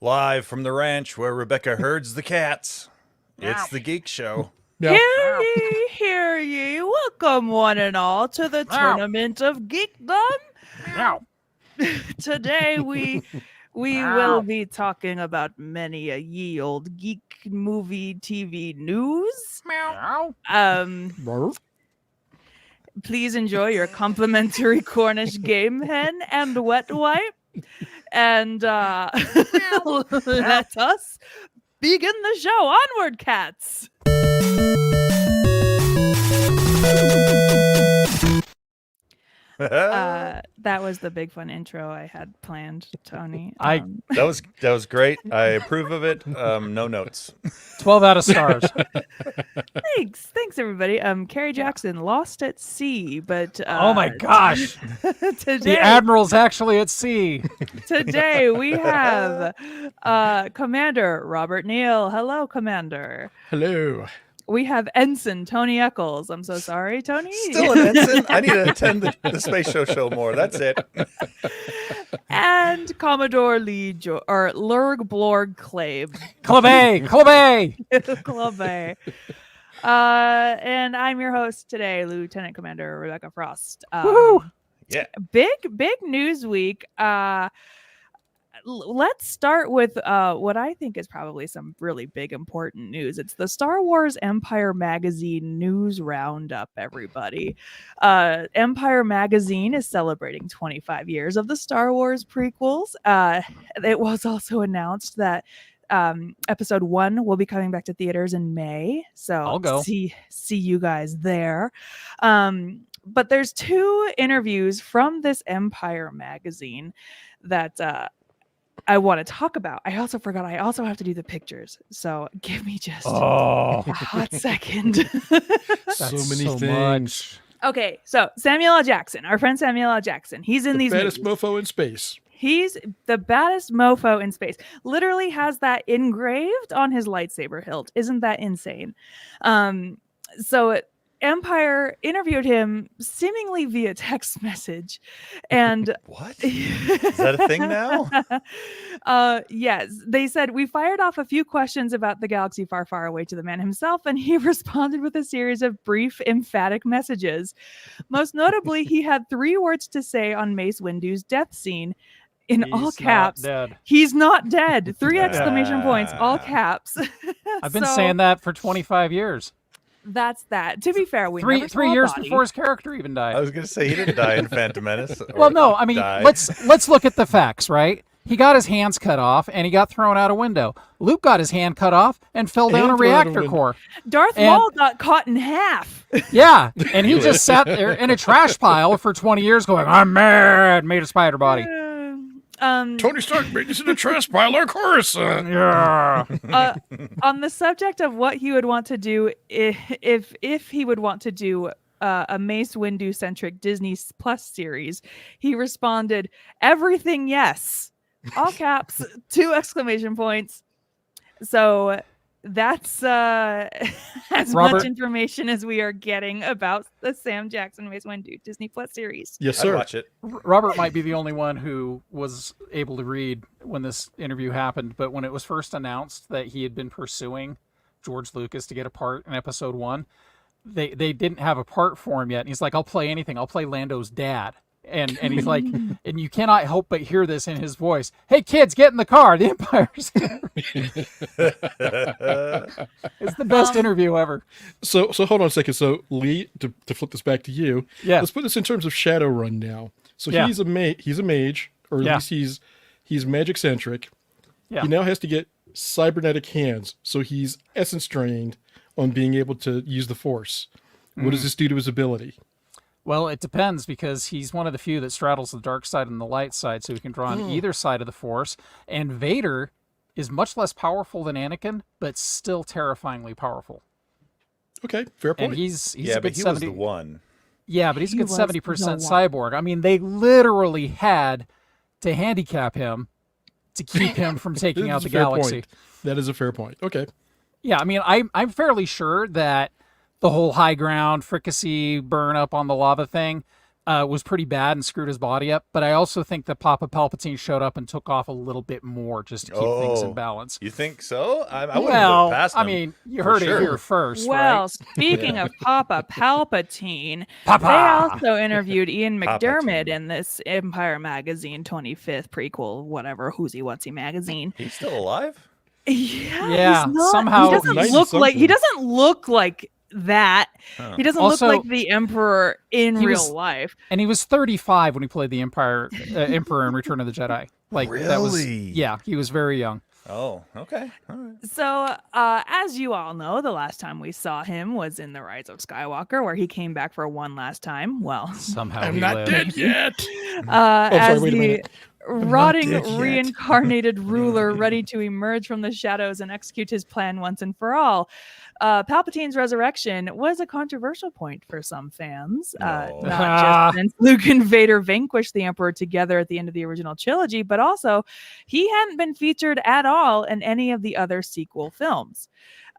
Live from the ranch where Rebecca herds the cats. It's the Geek Show. Yeah. Hear ye. Welcome one and all to the Tournament of Geekdom. Today we will be talking about many a ye old geek movie TV news. Please enjoy your complimentary Cornish game hen and wet wipe. And let us begin the show. Onward, cats. That was the big fun intro I had planned, Tony. That was great. I approve of it. No notes. 12 out of stars. Thanks everybody. Carrie Jackson lost at sea, but oh my gosh, today the Admiral's actually at sea. Today we have Commander Robert Neal. Hello, Commander. Hello. We have Ensign Tony Eccles. I'm so sorry, Tony. Still an ensign? I need to attend the Space Show more. That's it. And Commodore Lurg Blorg Clabe. Clabe. Clabe. And I'm your host today, Lieutenant Commander Rebecca Frost. Yeah. Big news week. Let's start with what I think is probably some really big important news. It's the Star Wars Empire Magazine News Roundup, everybody. Empire Magazine is celebrating 25 years of the Star Wars prequels. It was also announced that episode 1 will be coming back to theaters in May. So I'll go. See you guys there. But there's 2 interviews from this Empire Magazine that I want to talk about. I also forgot I also have to do the pictures. So give me just a hot second. So many things. Okay, so Samuel L. Jackson, our friend Samuel L. Jackson. He's in these baddest movies. mofo in space. He's the baddest mofo in space. Literally has that engraved on his lightsaber hilt. Isn't that insane? So Empire interviewed him seemingly via text message, and what? Is that a thing now? Yes, they said we fired off a few questions about the galaxy far, far away to the man himself, and he responded with a series of brief, emphatic messages. Most notably, he had 3 words to say on Mace Windu's death scene. In all caps, he's not dead. 3 exclamation points, all caps. I've been saying that for 25 years. That's that. To be fair, we three never saw years a body. before his character even died. I was going to say he didn't die in Phantom Menace. Well, no, I mean, let's look at the facts, right? He got his hands cut off and he got thrown out a window. Luke got his hand cut off and fell down a reactor core. Darth Maul got cut in half. Yeah, and he just sat there in a trash pile for 20 years going, I'm mad, made a spider body. Tony Stark made this in a trash pile, of course. Yeah. On the subject of what he would want to do, if he would want to do a Mace Windu centric Disney Plus series, he responded, "Everything, yes." All caps, 2 exclamation points. So that's as much information as we are getting about the Sam Jackson Mace Windu Disney Plus series. Yes, sir. I'd watch it. Robert might be the only one who was able to read when this interview happened, but when it was first announced that he had been pursuing George Lucas to get a part in episode 1, they didn't have a part for him yet. And he's like, I'll play anything. I'll play Lando's dad. And he's like, and you cannot help but hear this in his voice. Hey, kids, get in the car. The Empire's here. It's the best interview ever. So hold on a second. So Lee, to flip this back to you. Yeah. Let's put this in terms of Shadowrun now. So he's a mage, or at least he's magic centric. Yeah. He now has to get cybernetic hands. So he's essence trained on being able to use the Force. What does this do to his ability? Well, it depends, because he's one of the few that straddles the dark side and the light side, so he can draw on either side of the Force. And Vader is much less powerful than Anakin, but still terrifyingly powerful. Okay, fair point. And he's a but good he 70... was the one. Yeah, but he's a good 70% cyborg. I mean, they literally had to handicap him to keep him from taking out the galaxy. That is a fair point. Okay. Yeah, I mean, I'm fairly sure that the whole high ground, fricassee, burn up on the lava thing, was pretty bad and screwed his body up. But I also think that Papa Palpatine showed up and took off a little bit more just to keep things in balance. You think so? I wouldn't put it past him. I mean, you heard it here first. Well, right? speaking of Papa Palpatine, Papa! they also interviewed Ian Palpatine. McDermid in this Empire Magazine 25th prequel, whatever, Who's-He What's-He magazine. He's still alive? Yeah, he's not, somehow he doesn't look like that. He doesn't Also, look like the Emperor in real life. And he was 35 when he played the Emperor in Return of the Jedi. Like that was, Really? he was very young. Oh, okay. All right. So, as you all know, the last time we saw him was in The Rise of Skywalker, where he came back for one last time. Well, Somehow I'm he not lived. dead yet. as wait a the minute. rotting, dead yet. reincarnated ruler ready to emerge from the shadows and execute his plan once and for all. Palpatine's resurrection was a controversial point for some fans. No. Not just since Luke and Vader vanquished the Emperor together at the end of the original trilogy, but also he hadn't been featured at all in any of the other sequel films.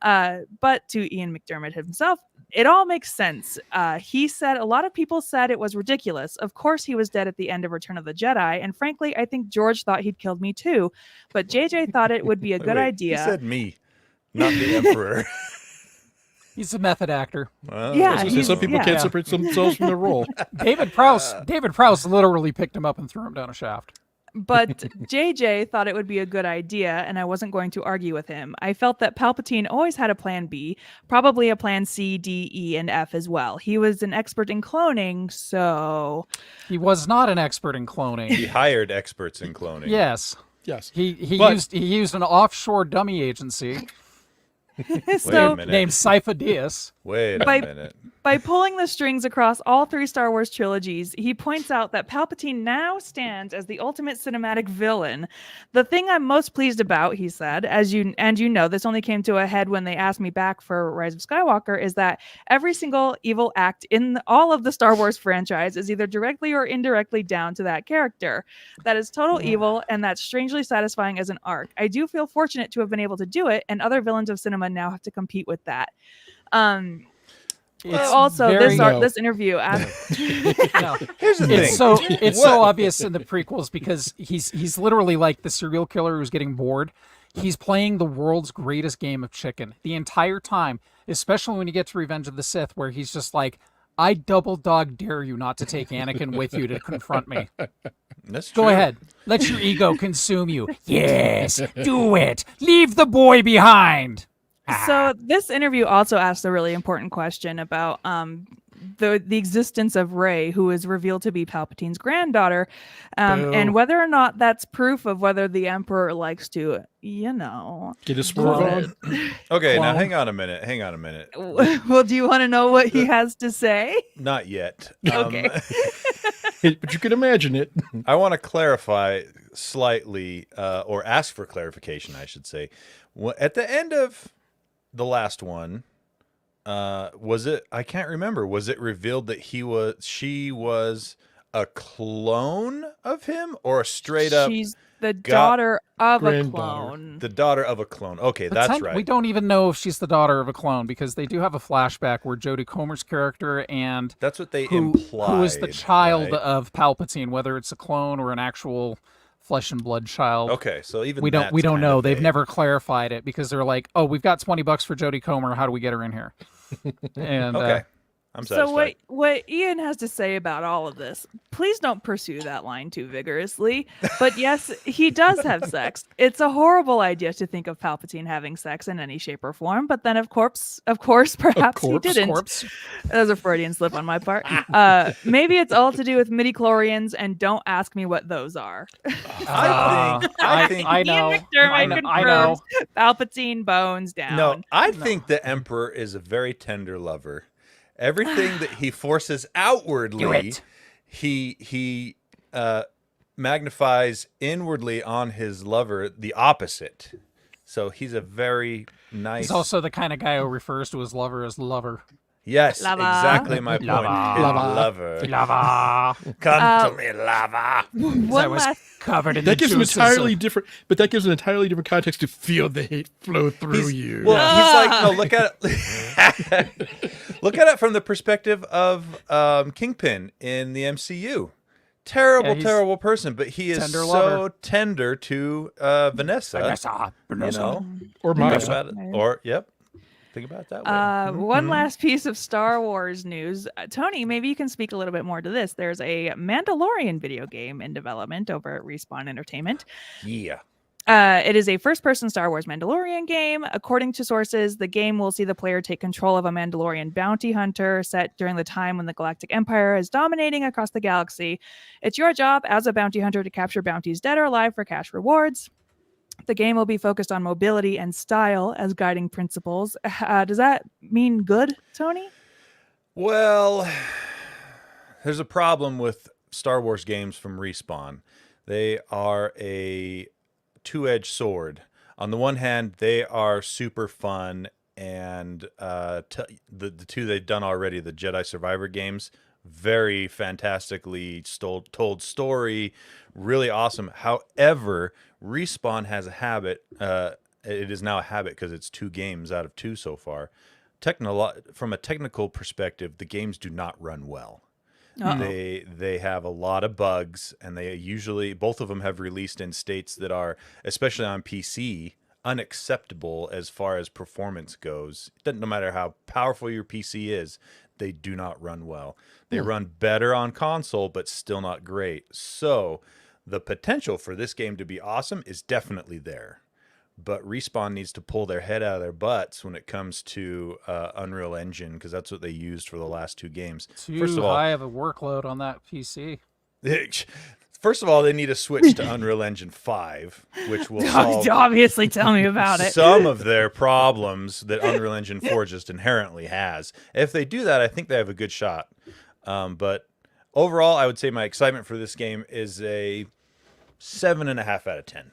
But to Ian McDermid himself, it all makes sense. He said a lot of people said it was ridiculous. Of course, he was dead at the end of Return of the Jedi. And frankly, I think George thought he'd killed me too. But JJ thought it would be a good idea. He said me, not the Emperor. He's a method actor. Yeah, Some people can't separate themselves from their role. David Prowse literally picked him up and threw him down a shaft. But JJ thought it would be a good idea, and I wasn't going to argue with him. I felt that Palpatine always had a plan B, probably a plan C, D, E, and F as well. He was an expert in cloning, so... He was not an expert in cloning. He hired experts in cloning. Yes. Yes. He But- used an offshore dummy agency so a minute. named Sypha Diaz. Wait a By- minute. By pulling the strings across all three Star Wars trilogies, he points out that Palpatine now stands as the ultimate cinematic villain. The thing I'm most pleased about, he said, as you know, this only came to a head when they asked me back for Rise of Skywalker, is that every single evil act in all of the Star Wars franchise is either directly or indirectly down to that character. That is total evil, and that's strangely satisfying as an arc. I do feel fortunate to have been able to do it, and other villains of cinema now have to compete with that. This interview. No. Here's the thing. It's so obvious in the prequels because he's literally like the serial killer who's getting bored. He's playing the world's greatest game of chicken the entire time, especially when you get to Revenge of the Sith, where he's just like, I double dog dare you not to take Anakin with you to confront me. That's true. Go ahead. Let your ego consume you. Yes, do it. Leave the boy behind. So this interview also asked a really important question about the existence of Rey, who is revealed to be Palpatine's granddaughter, and whether or not that's proof of whether the Emperor likes to, get his swerve on. Okay, now hang on a minute. Well, do you want to know what he has to say? Not yet. Okay. But you can imagine it. I want to clarify slightly, or ask for clarification, I should say. At the end of the last one, was it? I can't remember. Was it revealed that she was a clone of him, or a straight up? She's the daughter of a granddaughter. clone. The daughter of a clone. Okay, that's right. We don't even know if she's the daughter of a clone because they do have a flashback where Jodie Comer's character and That's what they who is the implied, child right? of Palpatine, whether it's a clone or an actual flesh and blood child. Okay, so even we don't that's kind know. of They've vague. never clarified it because they're like, oh, we've got $20 for Jodie Comer. How do we get her in here? And Okay, I'm So satisfied. what Ian has to say about all of this, please don't pursue that line too vigorously. But yes, he does have sex. It's a horrible idea to think of Palpatine having sex in any shape or form. But then, of course, perhaps he didn't. That was a Freudian slip on my part. Maybe it's all to do with midi-chlorians, and don't ask me what those are. I think I know. Ian McDermid I know. confirms Palpatine bones down. No, I think the Emperor is a very tender lover. Everything that he forces outwardly, he magnifies inwardly on his lover the opposite. So he's a very nice. He's also the kind of guy who refers to his lover as lover. Yes, Lava. exactly my point. Lava. Lover. Lava. Come to me, lava. One was last covered in That the gives an juices entirely of- different, but that gives an entirely different context to feel the hate flow through you. Well, he's like, no, look at it. Look at it from the perspective of Kingpin in the MCU. Terrible, he's terrible person, but he is tender so lover. tender to Vanessa. You know, or think Maya. about it. Or yep, think about it that way. One last piece of Star Wars news. Tony, maybe you can speak a little bit more to this. There's a Mandalorian video game in development over at Respawn Entertainment. Yeah. It is a first-person Star Wars Mandalorian game. According to sources, the game will see the player take control of a Mandalorian bounty hunter set during the time when the Galactic Empire is dominating across the galaxy. It's your job as a bounty hunter to capture bounties dead or alive for cash rewards. The game will be focused on mobility and style as guiding principles. Does that mean good, Tony? Well, there's a problem with Star Wars games from Respawn. They are a two-edged sword. On the one hand, they are super fun, and the two they've done already, the Jedi Survivor games, very fantastically told story, really awesome. However, Respawn has a habit. It is now a habit because it's 2 games out of 2 so far. From a technical perspective, the games do not run well. Uh-oh. They have a lot of bugs, and they usually, both of them have released in states that are, especially on PC, unacceptable as far as performance goes. No matter how powerful your PC is, they do not run well. They run better on console, but still not great. So the potential for this game to be awesome is definitely there. But Respawn needs to pull their head out of their butts when it comes to Unreal Engine, because that's what they used for the last 2 games. Too high of a workload on that PC. First of all, they need to switch to Unreal Engine 5, which will solve Obviously, tell me about it. some of their problems that Unreal Engine 4 just inherently has. If they do that, I think they have a good shot. But overall, I would say my excitement for this game is a 7.5 out of 10.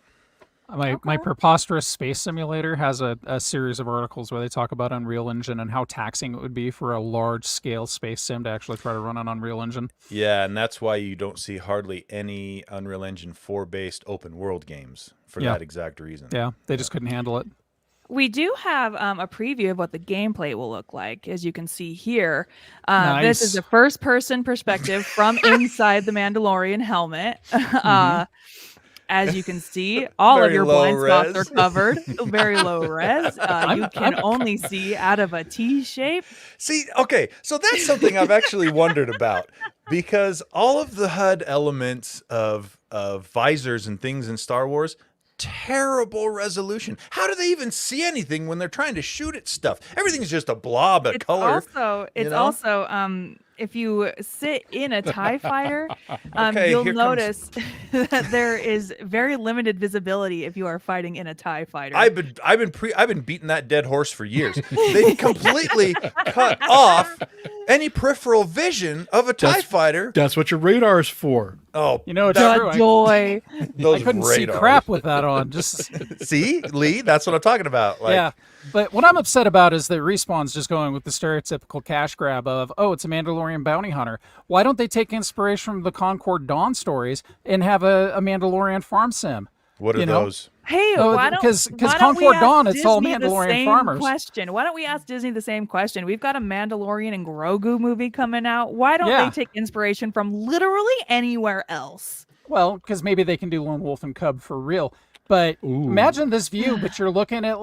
My preposterous space simulator has a series of articles where they talk about Unreal Engine and how taxing it would be for a large-scale space sim to actually try to run on Unreal Engine. Yeah, and that's why you don't see hardly any Unreal Engine 4-based open-world games for that exact reason. Yeah, they just couldn't handle it. We do have a preview of what the gameplay will look like, as you can see here. Nice. This is a first-person perspective from inside the Mandalorian helmet. As you can see, all of Very your low blind spots res. are covered. Very low res. You can only see out of a T shape. See, okay, so that's something I've actually wondered about, because all of the HUD elements of visors and things in Star Wars, terrible resolution. How do they even see anything when they're trying to shoot at stuff? Everything's just a blob of color. It's know? also if you sit in a TIE fighter, Okay, you'll here notice that there is very limited visibility if you are fighting in a TIE fighter. I've been beating that dead horse for years. They completely cut off any peripheral vision of a TIE fighter. That's what your radar is for. Oh, You know, it's the true. joy. those I couldn't see radars. crap with that on. Just See, Lee, that's what I'm talking about. Like, yeah. But what I'm upset about is that Respawn's just going with the stereotypical cash grab of, oh, it's a Mandalorian bounty hunter. Why don't they take inspiration from the Concord Dawn stories and have a Mandalorian farm sim? what are You know? those? Hey, Oh, why don't 'cause why don't we Concord ask Dawn, it's all Disney the Mandalorian same farmers. Question. Why don't we ask Disney the same question? We've got a Mandalorian and Grogu movie coming out. Why don't Yeah. they take inspiration from literally anywhere else? Well, because maybe they can do Lone Wolf and Cub for real. But imagine this view, but you're looking at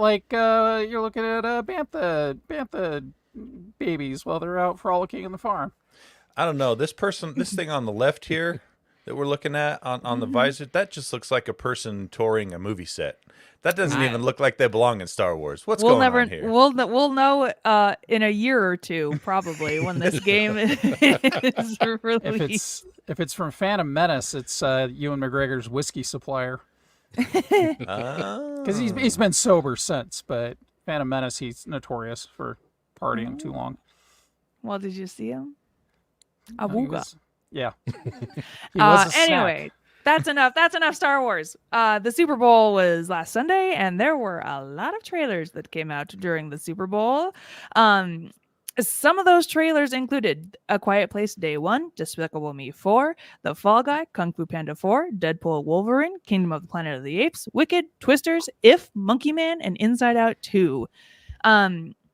bantha babies while they're out frolicking in the farm. I don't know. This thing on the left here that we're looking at on the visor, that just looks like a person touring a movie set. That doesn't even look like they belong in Star Wars. What's going on here? We'll know in a year or two probably when this game is released. If it's from Phantom Menace, it's Ewan McGregor's whiskey supplier. Because he's been sober since, but Phantom Menace, he's notorious for partying too long. Well, did you see him? He Awooga. was- Yeah. He was a snack. Anyway, that's enough. That's enough Star Wars. The Super Bowl was last Sunday, and there were a lot of trailers that came out during the Super Bowl. Some of those trailers included A Quiet Place Day 1, Despicable Me 4, The Fall Guy, Kung Fu Panda 4, Deadpool, Wolverine, Kingdom of the Planet of the Apes, Wicked, Twisters, If, Monkey Man, and Inside Out 2.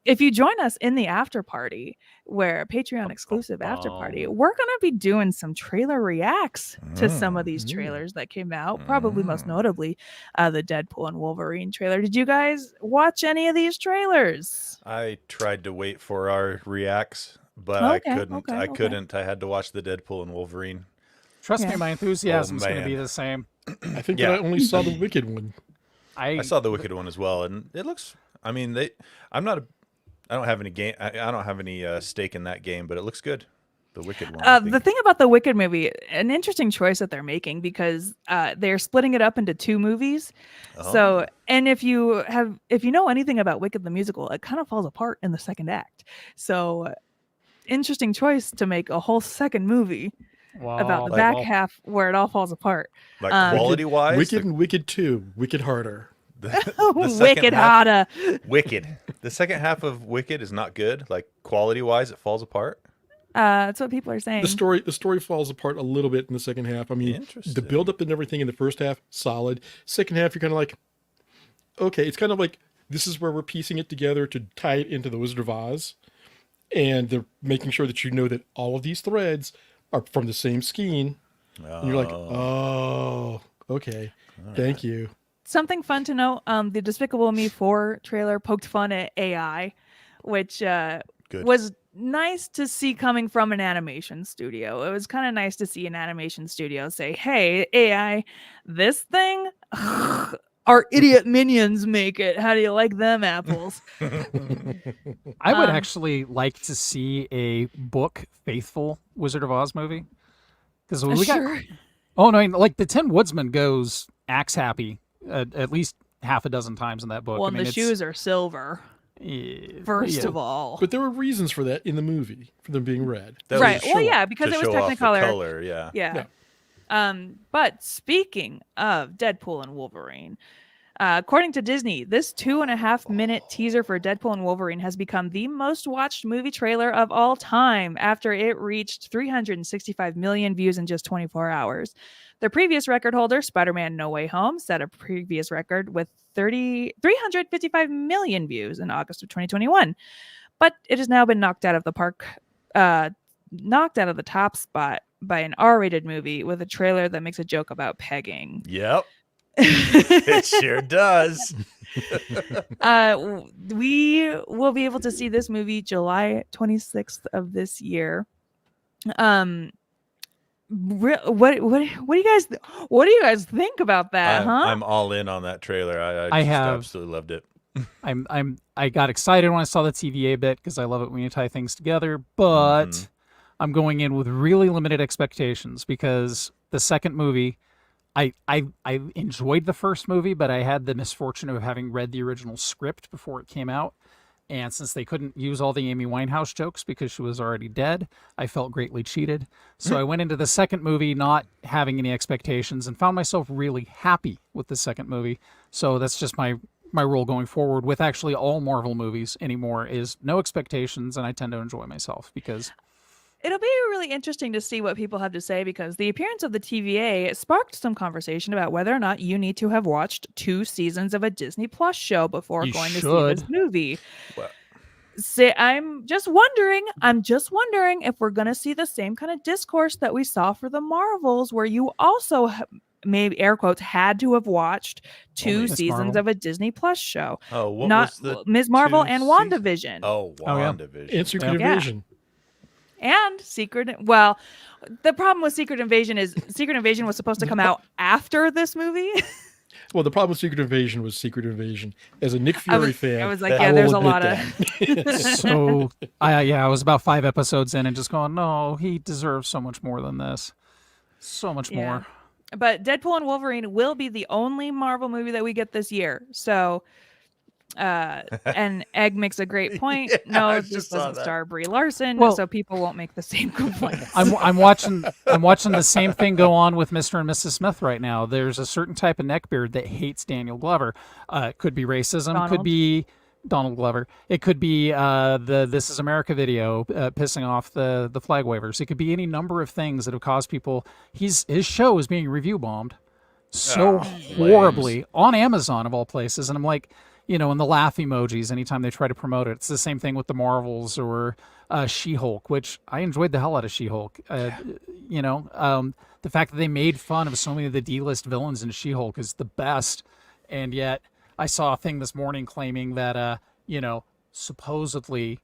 If you join us in the after party, where Patreon exclusive after party, we're going to be doing some trailer reacts to some of these trailers that came out, probably most notably the Deadpool and Wolverine trailer. Did you guys watch any of these trailers? I tried to wait for our reacts, but I couldn't. I had to watch the Deadpool and Wolverine. Trust me, my enthusiasm is going to be the same. I think that I only saw the Wicked one. I saw the Wicked one as well, and it looks. I mean, I don't have any game. I don't have any stake in that game, but it looks good. The Wicked one. The thing about the Wicked movie, an interesting choice that they're making because they're splitting it up into 2 movies. Oh. So, and if you know anything about Wicked the musical, it kind of falls apart in the second act. So, interesting choice to make a whole second movie about the back half where it all falls apart. Like quality wise, Wicked and Wicked 2, Wicked Harder. Wicked harder. Wicked. The second half of Wicked is not good. Like quality wise, it falls apart. That's what people are saying. The story falls apart a little bit in the second half. I mean, the build up and everything in the first half, solid. Second half, you're kind of like, okay, it's kind of like this is where we're piecing it together to tie it into the Wizard of Oz, and they're making sure that you know that all of these threads are from the same skein. Oh. And you're like, oh, okay, thank you. Something fun to note, the Despicable Me 4 trailer poked fun at AI, which was nice to see coming from an animation studio. It was kind of nice to see an animation studio say, hey, AI, this thing, our idiot minions make it. How do you like them apples? I would actually like to see a book faithful Wizard of Oz movie. Because we got... Oh, no, like the Tin Woodsman goes axe happy at least half a dozen times in that book. Well, the shoes are silver. First of all, but there were reasons for that in the movie for them being red, right? Well, yeah, because it was Technicolor. Color, yeah. But speaking of Deadpool and Wolverine, according to Disney, this 2.5-minute teaser for Deadpool and Wolverine has become the most watched movie trailer of all time after it reached 365 million views in just 24 hours. The previous record holder, Spider-Man No Way Home, set a previous record with 355 million views in August of 2021. But it has now been knocked out of the top spot by an R-rated movie with a trailer that makes a joke about pegging. Yep. It sure does. We will be able to see this movie July 26th of this year. What do you guys think about that? I'm all in on that trailer. I absolutely loved it. I got excited when I saw the TVA bit because I love it when you tie things together, but I'm going in with really limited expectations because the second movie, I enjoyed the first movie, but I had the misfortune of having read the original script before it came out. And since they couldn't use all the Amy Winehouse jokes because she was already dead, I felt greatly cheated. So I went into the second movie not having any expectations and found myself really happy with the second movie. So that's just my rule going forward with actually all Marvel movies anymore is no expectations, and I tend to enjoy myself because... It'll be really interesting to see what people have to say because the appearance of the TVA sparked some conversation about whether or not you need to have watched 2 seasons of a Disney Plus show before going to see this movie. Well, I'm just wondering if we're going to see the same kind of discourse that we saw for the Marvels, where you also maybe air quotes had to have watched 2 seasons of a Disney Plus show. Oh, what not was the Ms. Marvel and WandaVision. Oh, WandaVision. And Secret Invasion. And the problem with Secret Invasion is Secret Invasion was supposed to come out after this movie. Well, the problem with Secret Invasion was Secret Invasion. As a Nick Fury fan, I was like, there's a lot of. So, I was about 5 episodes in and just going, no, he deserves so much more than this. So much more. But Deadpool and Wolverine will be the only Marvel movie that we get this year. So. And Egg makes a great point. No, this doesn't star Brie Larson, so people won't make the same complaints. I'm watching the same thing go on with Mr. and Mrs. Smith right now. There's a certain type of neckbeard that hates Daniel Glover. Could be racism, could be Donald Glover. It could be the "This Is America" video pissing off the flag wavers. It could be any number of things that have caused people. His show is being review bombed so horribly on Amazon of all places, and I'm like, and the laugh emojis anytime they try to promote it. It's the same thing with the Marvels or She-Hulk, which I enjoyed the hell out of She-Hulk. The fact that they made fun of so many of the D-list villains in She-Hulk is the best, and yet I saw a thing this morning claiming that, supposedly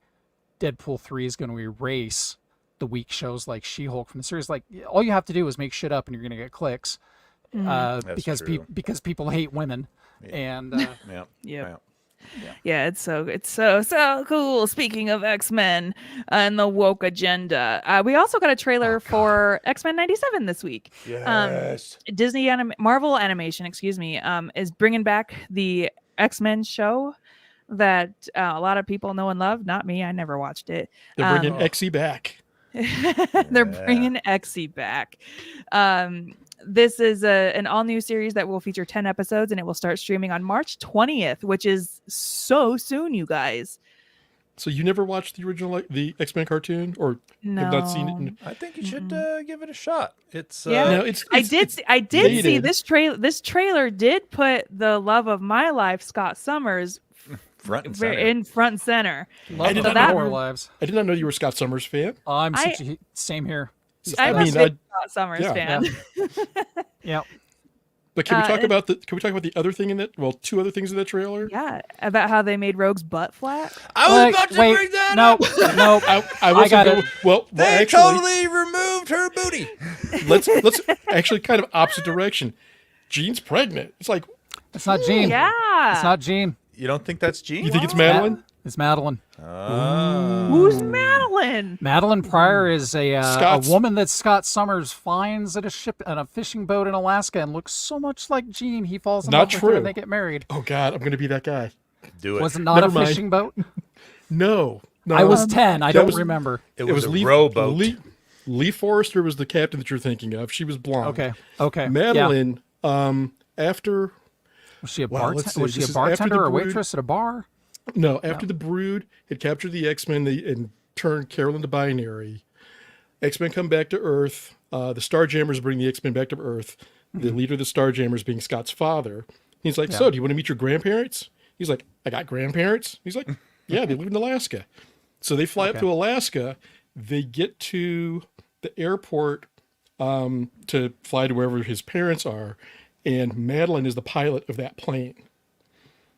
Deadpool 3 is going to erase the weak shows like She-Hulk from the series. Like, all you have to do is make shit up and you're going to get clicks because people hate women. Yeah. And Yeah, it's so cool. Speaking of X-Men and the woke agenda, we also got a trailer for X-Men 97 this week. Yes. Marvel Animation, is bringing back the X-Men show that a lot of people know and love. Not me. I never watched it. They're bringing Exy back. They're bringing Exy back. This is an all-new series that will feature 10 episodes, and it will start streaming on March 20th, which is so soon, you guys. So you never watched the original, the X-Men cartoon, or have not seen it? I think you should give it a shot. It's no, I did see this trailer. This trailer did put the love of my life, Scott Summers, front and center. in front and center. Love of our lives. I did not know you were a Scott Summers fan. Same here. I'm a big Scott Summers fan. Yeah. But can we talk about the other thing in that? Well, two other things in that trailer. Yeah, about how they made Rogue's butt flat. I was about to bring that up. No, I got it. Well, they actually, totally removed her booty. Let's actually kind of opposite direction. Jean's pregnant. It's like it's not Jean. Yeah, it's not Jean. You don't think that's Jean? You think it's Madeline? It's Madeline. Who's Madeline? Madeline Pryor is a woman that Scott Summers finds at a fishing boat in Alaska and looks so much like Jean. He falls in love with her and they get married. Oh God, I'm going to be that guy. Do it. Was it not a fishing boat? No. I was 10. I don't remember. It was a rowboat. Lee Forrester was the captain that you're thinking of. She was blonde. Okay. Madeline, after... Was she a bartender or a waitress at a bar? No, after the Brood had captured the X-Men and turned Carol into binary, X-Men come back to Earth. The Starjammers bring the X-Men back to Earth. The leader of the Starjammers being Scott's father. He's like, so do you want to meet your grandparents? He's like, I got grandparents? He's like, yeah, they live in Alaska. So they fly up to Alaska. They get to the airport to fly to wherever his parents are. And Madeline is the pilot of that plane,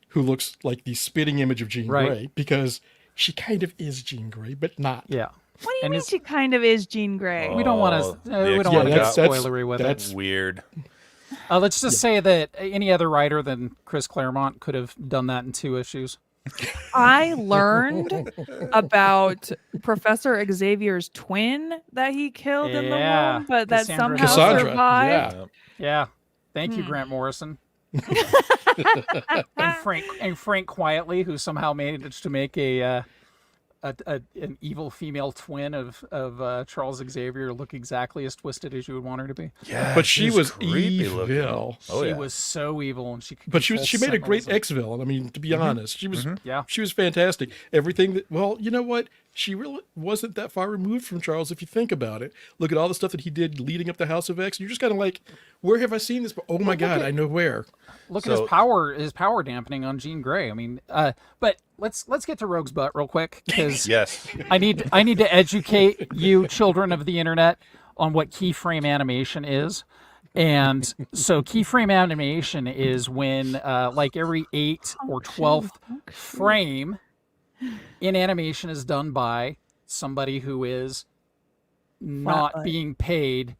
who looks like the spitting image of Jean Grey, because she kind of is Jean Grey, but not. Yeah. What do you mean she kind of is Jean Grey? We don't want to get spoilery with it. That's weird. Let's just say that any other writer than Chris Claremont could have done that in 2 issues. I learned about Professor Xavier's twin that he killed in the womb, but that somehow survived. Yeah. Thank you, Grant Morrison. and Frank Quietly, who somehow managed to make an evil female twin of Charles Xavier look exactly as twisted as you would want her to be. Yeah, but she was evil. She was so evil, and she made a great X-villain. I mean, to be honest, she was fantastic. Everything that you know what? She really wasn't that far removed from Charles if you think about it. Look at all the stuff that he did leading up to House of X. You're just kind of like, where have I seen this? Oh my God, I know where. Look at his power dampening on Jean Grey. I mean, but let's get to Rogue's butt real quick, because yes, I need to educate you children of the internet on what keyframe animation is. And so keyframe animation is when like every 8th or 12th frame in animation is done by somebody who is not being paid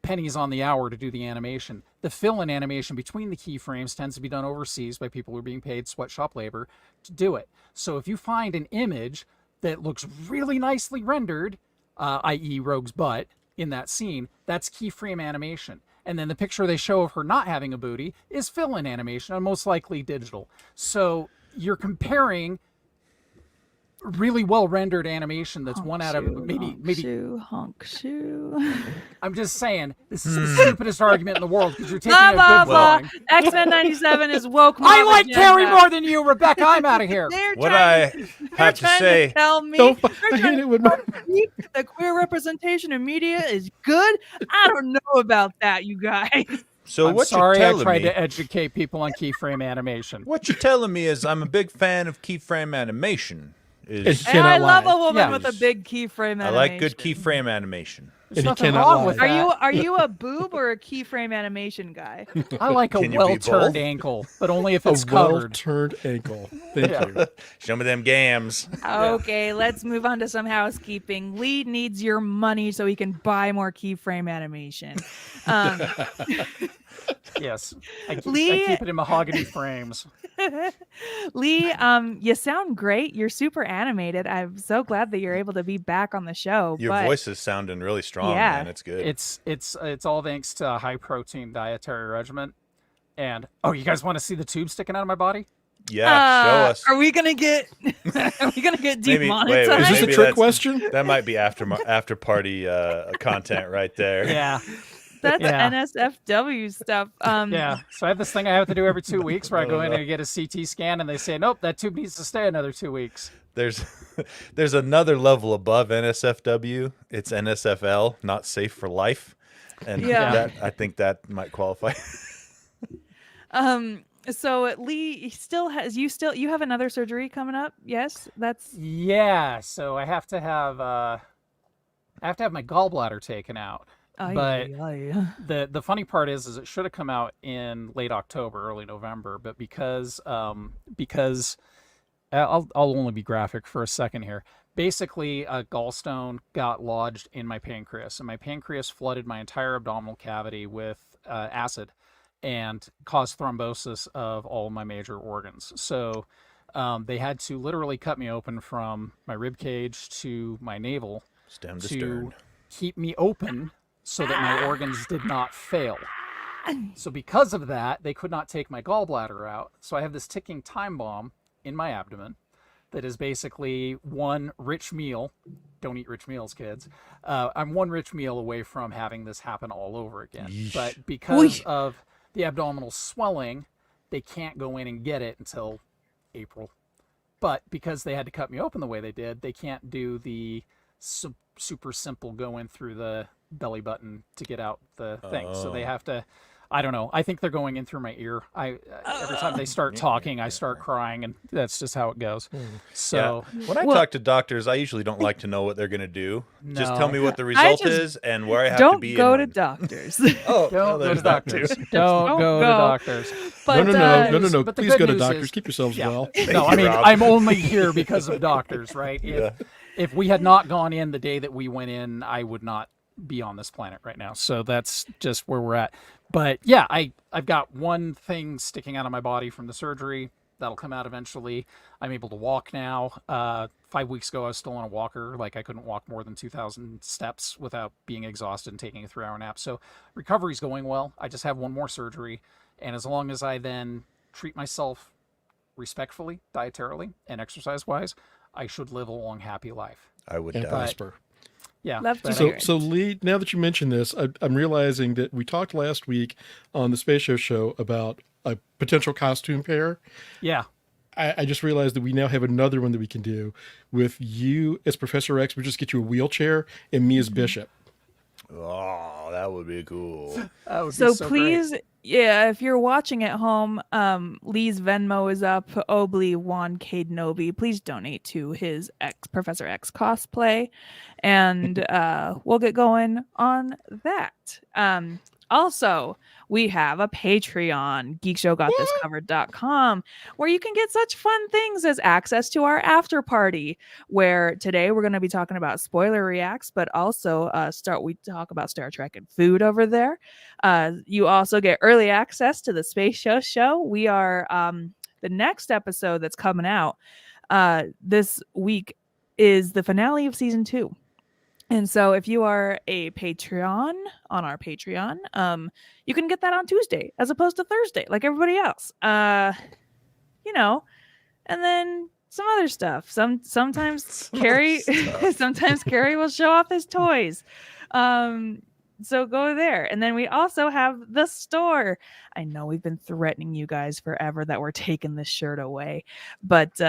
pennies on the hour to do the animation. The fill-in animation between the keyframes tends to be done overseas by people who are being paid sweatshop labor to do it. So if you find an image that looks really nicely rendered, i.e. Rogue's butt, in that scene, that's keyframe animation. And then the picture they show of her not having a booty is fill-in animation, and most likely digital. So you're comparing really well rendered animation that's Honk one out of shoe, maybe honk shoe. I'm just saying this is the stupidest argument in the world because you're taking Blah a blah good blah. drawing. X-Men 97 is woke. I like agenda. Carrie more than you, Rebecca. I'm out of here. What I have to say, tell me I hate it when the queer representation in media is good. I don't know about that, you guys. so I'm what sorry, you're I telling tried me? to educate people on keyframe animation. What you're telling me is I'm a big fan of keyframe animation. Is Cannot I love lie. a woman Yeah. with a big keyframe animation. I like good keyframe animation. There's And he nothing cannot wrong lie. with that. Are you a boob or a keyframe animation guy? I like a Can you be well-turned both? ankle, but only if A it's covered. well-turned ankle. Thank you. Show me them gams. Okay, let's move on to some housekeeping. Lee needs your money so he can buy more keyframe animation. Yes, I Lee- keep it in mahogany frames. Lee, you sound great. You're super animated. I'm so glad that you're able to be back on the show. Your but voice is sounding really strong, Yeah. man. It's good. It's all thanks to a high-protein dietary regimen. And you guys want to see the tube sticking out of my body? Yeah, show us. Are we gonna get? Are we gonna get Maybe- demonetized? wait, Is this a Maybe trick that's- question? That might be after party content right there. Yeah, That's Yeah. NSFW stuff. yeah. So I have this thing I have to do every 2 weeks where I go in and get a CT scan, and they say, nope, that tube needs to stay another 2 weeks. There's another level above NSFW. It's NSFL, not safe for life, and Yeah. I think that might qualify. So Lee you have another surgery coming up? Yes, that's Yeah. So I have to have my gallbladder taken out. But the funny part is it should have come out in late October, early November, but because I'll only be graphic for a second here. Basically, a gallstone got lodged in my pancreas, and my pancreas flooded my entire abdominal cavity with acid and caused thrombosis of all my major organs. So they had to literally cut me open from my rib cage to my navel Stem to to stern. keep me open so that my organs did not fail. So because of that, they could not take my gallbladder out. So I have this ticking time bomb in my abdomen that is basically one rich meal. Don't eat rich meals, kids. I'm one rich meal away from having this happen all over again. Yeesh. But because of the abdominal swelling, they can't go in and get it until April. But because they had to cut me open the way they did, they can't do the super simple go in through the belly button to get out the thing. So they have to, I don't know. I think they're going in through my ear. Every time they start talking, I start crying, and that's just how it goes. So When I talk to doctors, I usually don't like to know what they're going to do. Just tell No. me what the result just is and where I have don't to be. go in to one. doctors. Oh, don't well, go there's to that too. doctors. Don't go to doctors. But No. but the Please good go to news doctors. is- Keep yourselves Yeah. well. No, I you, mean, Rob. I'm only here because of doctors, right? Yeah. If we had not gone in the day that we went in, I would not be on this planet right now. So that's just where we're at. But yeah, I've got one thing sticking out of my body from the surgery. That'll come out eventually. I'm able to walk now. 5 weeks ago, I was still on a walker. Like, I couldn't walk more than 2,000 steps without being exhausted and taking a 3-hour nap. So recovery's going well. I just have one more surgery. And as long as I then treat myself respectfully, dietarily, and exercise-wise, I should live a long, happy life. I would And die. prosper. Yeah. Love to but- hear So Lee, now that you mention this, I'm realizing that we talked last week on the Space Show about a potential costume pair. yeah. I just realized that we now have another one that we can do with you as Professor X. We just get you a wheelchair and me as Bishop. Oh, that would be cool. That would be So great. please, yeah, if you're watching at home, Lee's Venmo is up. Obly Juan Cadenobi. Please donate to his Professor X cosplay, and we'll get going on that. Also, we have a Patreon, geekshowgotthiscovered.com, where you can get such fun things as access to our after party, where today we're going to be talking about spoiler reacts, but also we talk about Star Trek and food over there. You also get early access to the Space Show. We are the next episode that's coming out this week is the finale of season 2. And so if you are a Patreon on our Patreon, you can get that on Tuesday as opposed to Thursday, like everybody else. And then some other stuff. Sometimes Carrie sometimes Carrie will show off his toys. So go there. And then we also have the store. I know we've been threatening you guys forever that we're taking this shirt away, but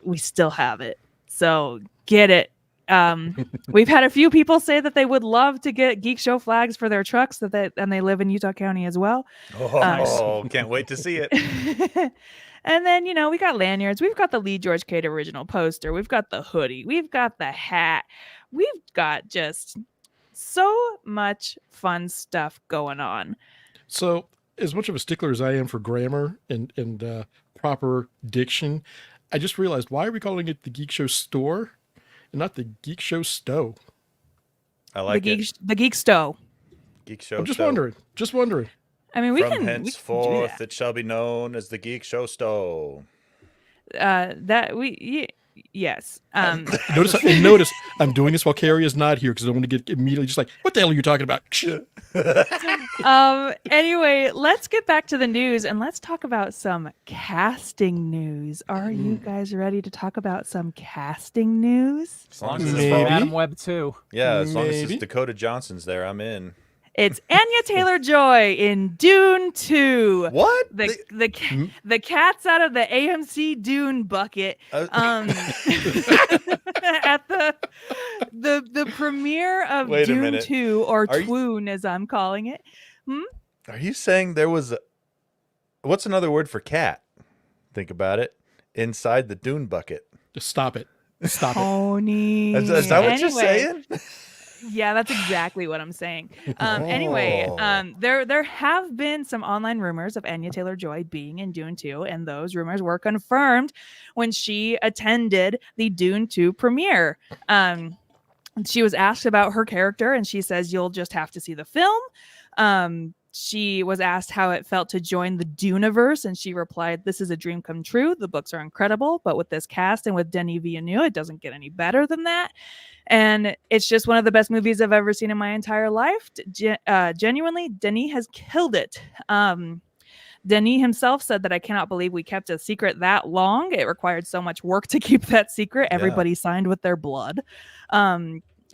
we still have it. So get it. We've had a few people say that they would love to get Geek Show flags for their trucks and they live in Utah County as well. Oh, can't wait to see it. And then, we got lanyards. We've got the Lee George Cade original poster. We've got the hoodie. We've got the hat. We've got just so much fun stuff going on. So, as much of a stickler as I am for grammar and proper diction, I just realized, why are we calling it the Geek Show store and not the Geek Show Stow? I like it. The Geek Stow. Geek Show. I'm just wondering. I mean, From henceforth, it shall be known as the Geek Show Stow. Yes. Notice I'm doing this while Carrie is not here because I want to get immediately just like, what the hell are you talking about? Anyway, let's get back to the news and let's talk about some casting news. Are you guys ready to talk about some casting news? As long as It's it's from from Adam Webb too. Yeah, as long as Maybe. it's Dakota Johnson's there, I'm in. It's Anya Taylor-Joy in Dune 2. What? The cat's out of the AMC Dune bucket. At the premiere of Wait a Dune minute. 2, or Are you- Twoon as I'm calling it. Are you saying there was what's another word for cat? Think about it. Inside the dune bucket. Just stop it. Stop it. Tony. Is that what you're saying? Yeah, that's exactly what I'm saying. Anyway, there have been some online rumors of Anya Taylor-Joy being in Dune 2, and those rumors were confirmed when she attended the Dune 2 premiere. She was asked about her character, and she says, "You'll just have to see the film." She was asked how it felt to join the Duneverse, and she replied, "This is a dream come true. The books are incredible, but with this cast and with Denis Villeneuve, it doesn't get any better than that. And it's just one of the best movies I've ever seen in my entire life. Genuinely, Denis has killed it." Denis himself said that, "I cannot believe we kept a secret that long. It required so much work to keep that secret. Everybody signed with their blood.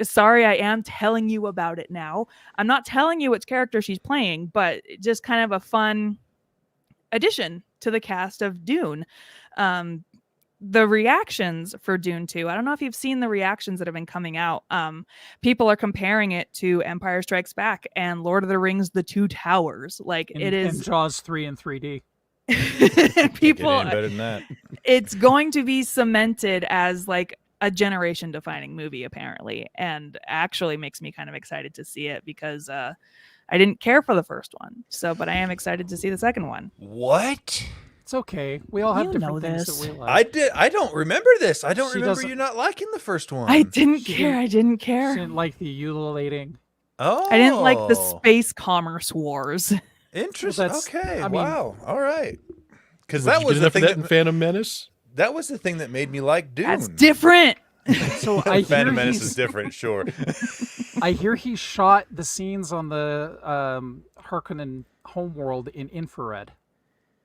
Sorry, I am telling you about it now. I'm not telling you which character she's playing, but just kind of a fun addition to the cast of Dune." The reactions for Dune 2, I don't know if you've seen the reactions that have been coming out. People are comparing it to Empire Strikes Back and Lord of the Rings, The Two Towers. Like, it is... And Jaws 3 in 3D. People... Better than that. It's going to be cemented as like a generation defining movie, apparently, and actually makes me kind of excited to see it because I didn't care for the first one, but I am excited to see the second one. What? It's okay. We all have You different know things this. that we like. I don't remember this. I don't She remember doesn't- you not liking the first one. I didn't She care. I didn't care. She didn't like the ululating. Oh. I didn't like the space commerce wars. Interesting. Well, that's- Okay. I mean- wow. All right. Because Did that you was get the enough of thing that in Phantom Menace? that was the thing that made me like Dune. That's different. So I hear Phantom Menace he's- is different, sure. I hear he shot the scenes on the Harkonnen homeworld in infrared.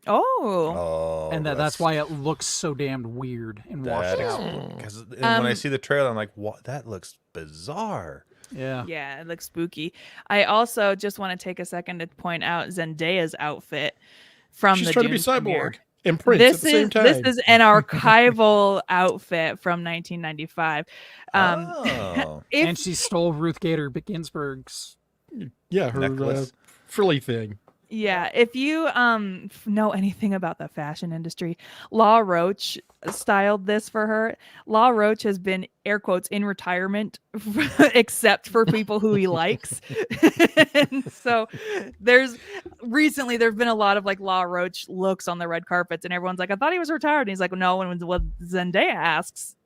Oh. Oh. And that's why it looks so damned weird and washed out. Because when I see the trailer, I'm like, "What? That looks bizarre." Yeah. Yeah, it looks spooky. I also just want to take a second to point out Zendaya's outfit from She's the trying Dune to be cyborg premiere. and Prince This at the same time. is an archival outfit from 1995. Oh. And she stole Ruth Gator Ginsburg's. Yeah, her Necklace. frilly thing. Yeah, if you know anything about the fashion industry, Law Roach styled this for her. Law Roach has been, air quotes, in retirement except for people who he likes. And so there's been a lot of like Law Roach looks on the red carpets, and everyone's like, "I thought he was retired," and he's like, "No." And when Zendaya asks,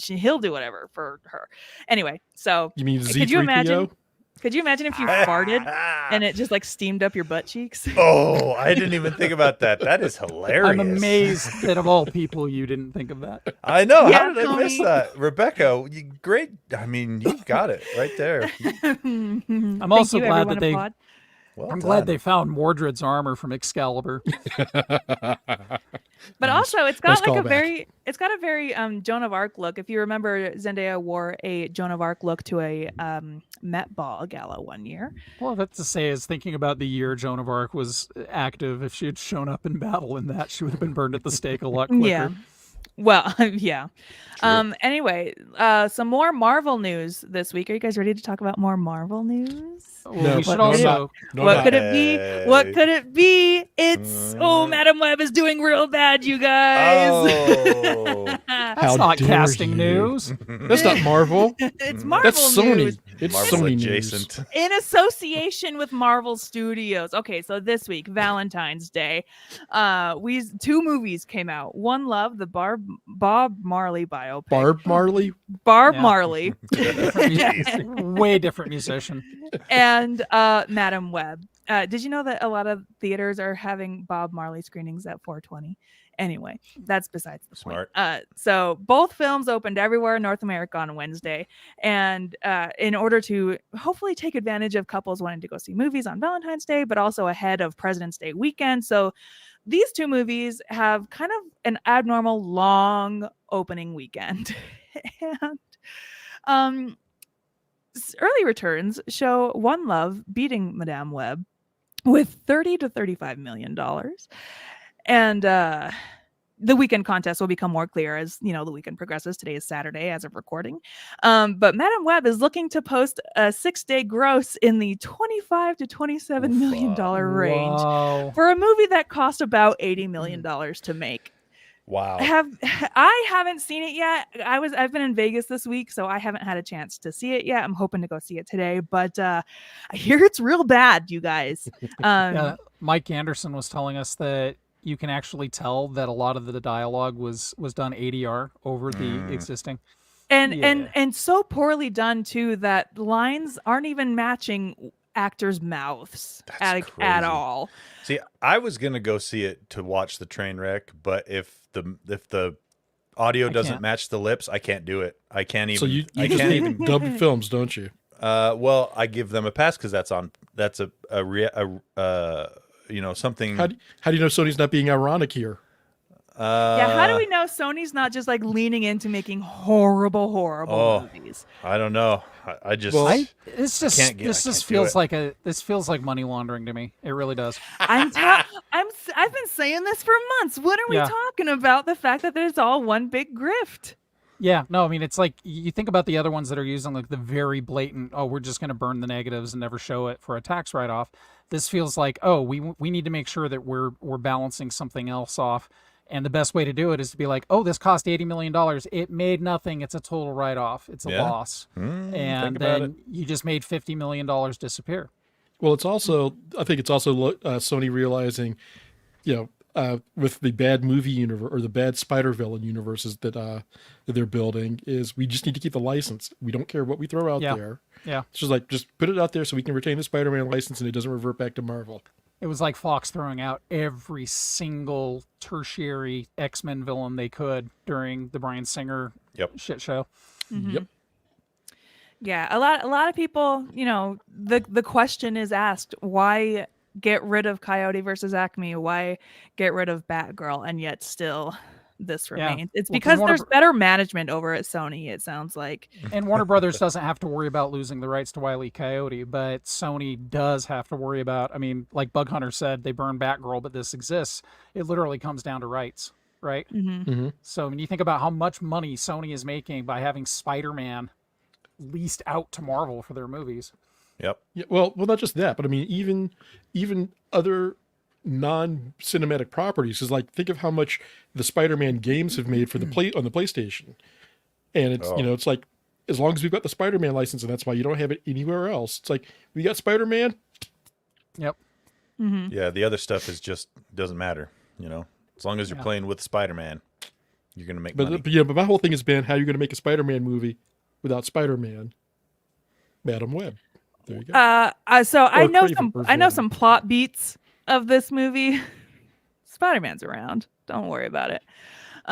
he'll do whatever for her. Anyway, so You mean could you imagine? Z3PO? Could you imagine if you farted and it just like steamed up your butt cheeks? Oh, I didn't even think about that. That is hilarious. I'm amazed that of all people you didn't think of that. I know. Yeah, How did I miss Tony. that? Rebecca, great. I mean, you got it right there. I'm also glad that they. Well I'm glad done. they found Mordred's armor from Excalibur. But also, it's got Nice like callback. It's got a very Joan of Arc look. If you remember, Zendaya wore a Joan of Arc look to a Met Ball gala one year. Well, that's to say is thinking about the year Joan of Arc was active. If she had shown up in battle in that, she would have been burned at the stake a lot quicker. Yeah. Well, yeah. Anyway, some more Marvel news this week. Are you guys ready to talk about more Marvel news? Well, we should also. What could it be? What could it be? It's Madam Web is doing real bad, you guys. Oh. That's not casting news. That's not Marvel. It's Marvel That's Sony. news. It's Marvel Sony adjacent. news. In association with Marvel Studios. Okay, so this week, Valentine's Day, two movies came out. One Love, the Bob Marley biopic. Barb Marley. Marley. Way different musician. And Madam Web. Did you know that a lot of theaters are having Bob Marley screenings at 420? Anyway, that's besides the Smart. point. So both films opened everywhere in North America on Wednesday. And in order to hopefully take advantage of couples wanting to go see movies on Valentine's Day, but also ahead of President's Day weekend. So these two movies have kind of an abnormal long opening weekend. And early returns show One Love beating Madame Web with $30 to $35 million. And the weekend contest will become more clear as the weekend progresses. Today is Saturday as of recording. But Madame Web is looking to post a 6-day gross in the $25 to $27 million range for a movie that cost about $80 million to make. Wow. I haven't seen it yet. I've been in Vegas this week, so I haven't had a chance to see it yet. I'm hoping to go see it today, but I hear it's real bad, you guys. Mike Anderson was telling us that you can actually tell that a lot of the dialogue was done ADR over the existing. And so poorly done too that lines aren't even matching actors' mouths at all. See, I was gonna go see it to watch the train wreck, but if the audio doesn't match the lips, I can't do it. I can't even. So you I just can't need even. dub films, don't you? Well, I give them a pass because that's a something. How do you know Sony's not being ironic here? How do we know Sony's not just like leaning into making horrible movies? I don't know. I just this feels like money laundering to me. It really does. I've been saying this for months. What are we talking about? The fact that there's all one big grift. Yeah, no, I mean, it's like you think about the other ones that are using like the very blatant, we're just going to burn the negatives and never show it for a tax write-off. This feels like, we need to make sure that we're balancing something else off. And the best way to do it is to be like, this cost $80 million. It made nothing. It's a total write-off. It's a loss. And then you just made $50 million disappear. Well, I think it's also Sony realizing, with the bad movie universe or the bad Spider-Villain universes that they're building, is we just need to keep the license. We don't care what we throw out there. Yeah. It's just like, just put it out there so we can retain the Spider-Man license and it doesn't revert back to Marvel. It was like Fox throwing out every single tertiary XMen villain they could during the Bryan Singer shit show. Mm-hmm. Yep. Yeah, a lot of people, the question is asked, why get rid of Coyote versus Acme? Why get rid of Batgirl? And yet still this remains. It's because there's better management over at Sony, it sounds like. And Warner Brothers doesn't have to worry about losing the rights to Wile E. Coyote, but Sony does have to worry about, like Bug Hunter said, they burned Batgirl, but this exists. It literally comes down to rights, right? Mm-hmm. Mm-hmm. So when you think about how much money Sony is making by having Spider-Man leased out to Marvel for their movies. Yep. Yeah, well, not just that, but even other non-cinematic properties is like, think of how much the Spider-Man games have made for on the PlayStation, and it's it's like, as long as we've got the Spider-Man license, and that's why you don't have it anywhere else. It's like, we got Spider-Man. Yep. Mm-hmm. Yeah, the other stuff just doesn't matter. As long as you're playing with Spider-Man, you're gonna make money. But my whole thing has been, how you're gonna make a Spider-Man movie without Spider-Man? Madam Web. There you go. So I know some plot beats of this movie. Spider-Man's around. Don't worry about it.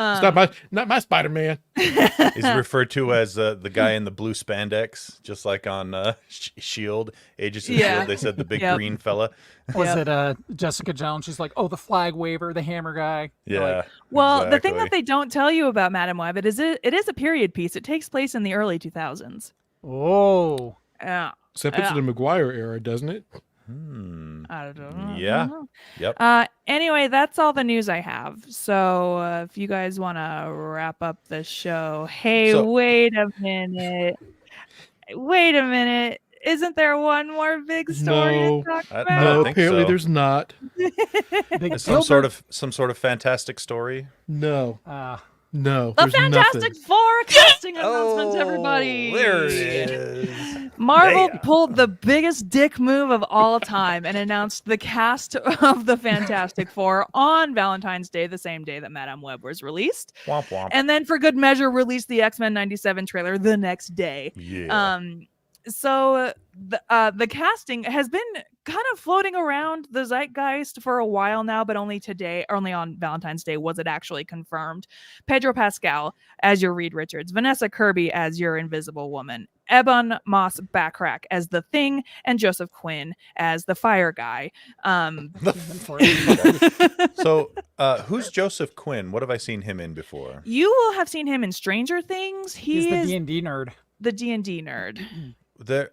It's not my Spider-Man. He's referred to as the guy in the blue spandex, just like on Shield, Agents of Shield. They said the big green fella. Was it Jessica Jones? She's like, oh, the flag waver, the hammer guy. Yeah. Like, well, the thing that they don't tell you about Madam Web, it is a period piece. It takes place in the early 2000s. Oh. Yeah. So that puts it in the McGuire era, doesn't it? I don't know. Yeah. Yep. Anyway, that's all the news I have. So if you guys want to wrap up the show, wait a minute. Isn't there one more big story to talk about? No, apparently there's not. Some sort of fantastic story. No. No. The Fantastic Four casting announcement, everybody. There it is. Marvel pulled the biggest dick move of all time and announced the cast of the Fantastic Four on Valentine's Day, the same day that Madame Web was released. Womp womp. And then for good measure released the X-Men 97 trailer the next day. Yeah. So the casting has been kind of floating around the zeitgeist for a while now, but only on Valentine's Day was it actually confirmed. Pedro Pascal as your Reed Richards, Vanessa Kirby as your Invisible Woman, Ebon Moss-Backrack as the Thing, and Joseph Quinn as the Fire Guy. So, who's Joseph Quinn? What have I seen him in before? You will have seen him in Stranger Things. He's the D&D nerd. The D&D nerd. The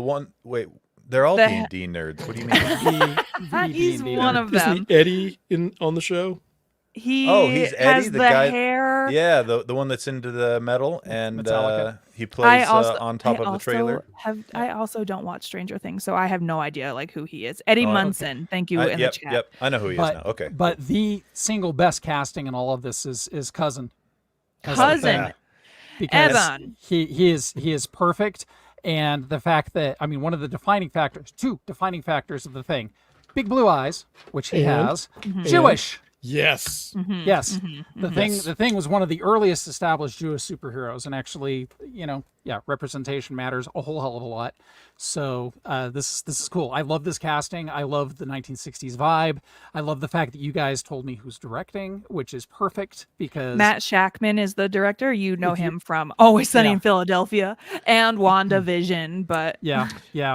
one. Wait, they're all D&D nerds. What do you mean? He's one of them. Isn't he Eddie on the show? He's Eddie, has the the guy. Hair. Yeah, the one that's into the metal, and he plays on top of the trailer. I also don't watch Stranger Things, so I have no idea like who he is. Eddie Munson. Okay. Thank you in the chat. Yep, I know who he is now. Okay, but the single best casting in all of this is Cousin. Cousin. Because Evan. He is perfect. And the fact that, I mean, one of the two defining factors of the Thing, big blue eyes, which he has, Jewish. Yes. Yes. The Thing was one of the earliest established Jewish superheroes, and actually, representation matters a whole hell of a lot. So this is cool. I love this casting. I love the 1960s vibe. I love the fact that you guys told me who's directing, which is perfect because Matt Shackman is the director. You know him from Always Sunny in Philadelphia and WandaVision, but yeah.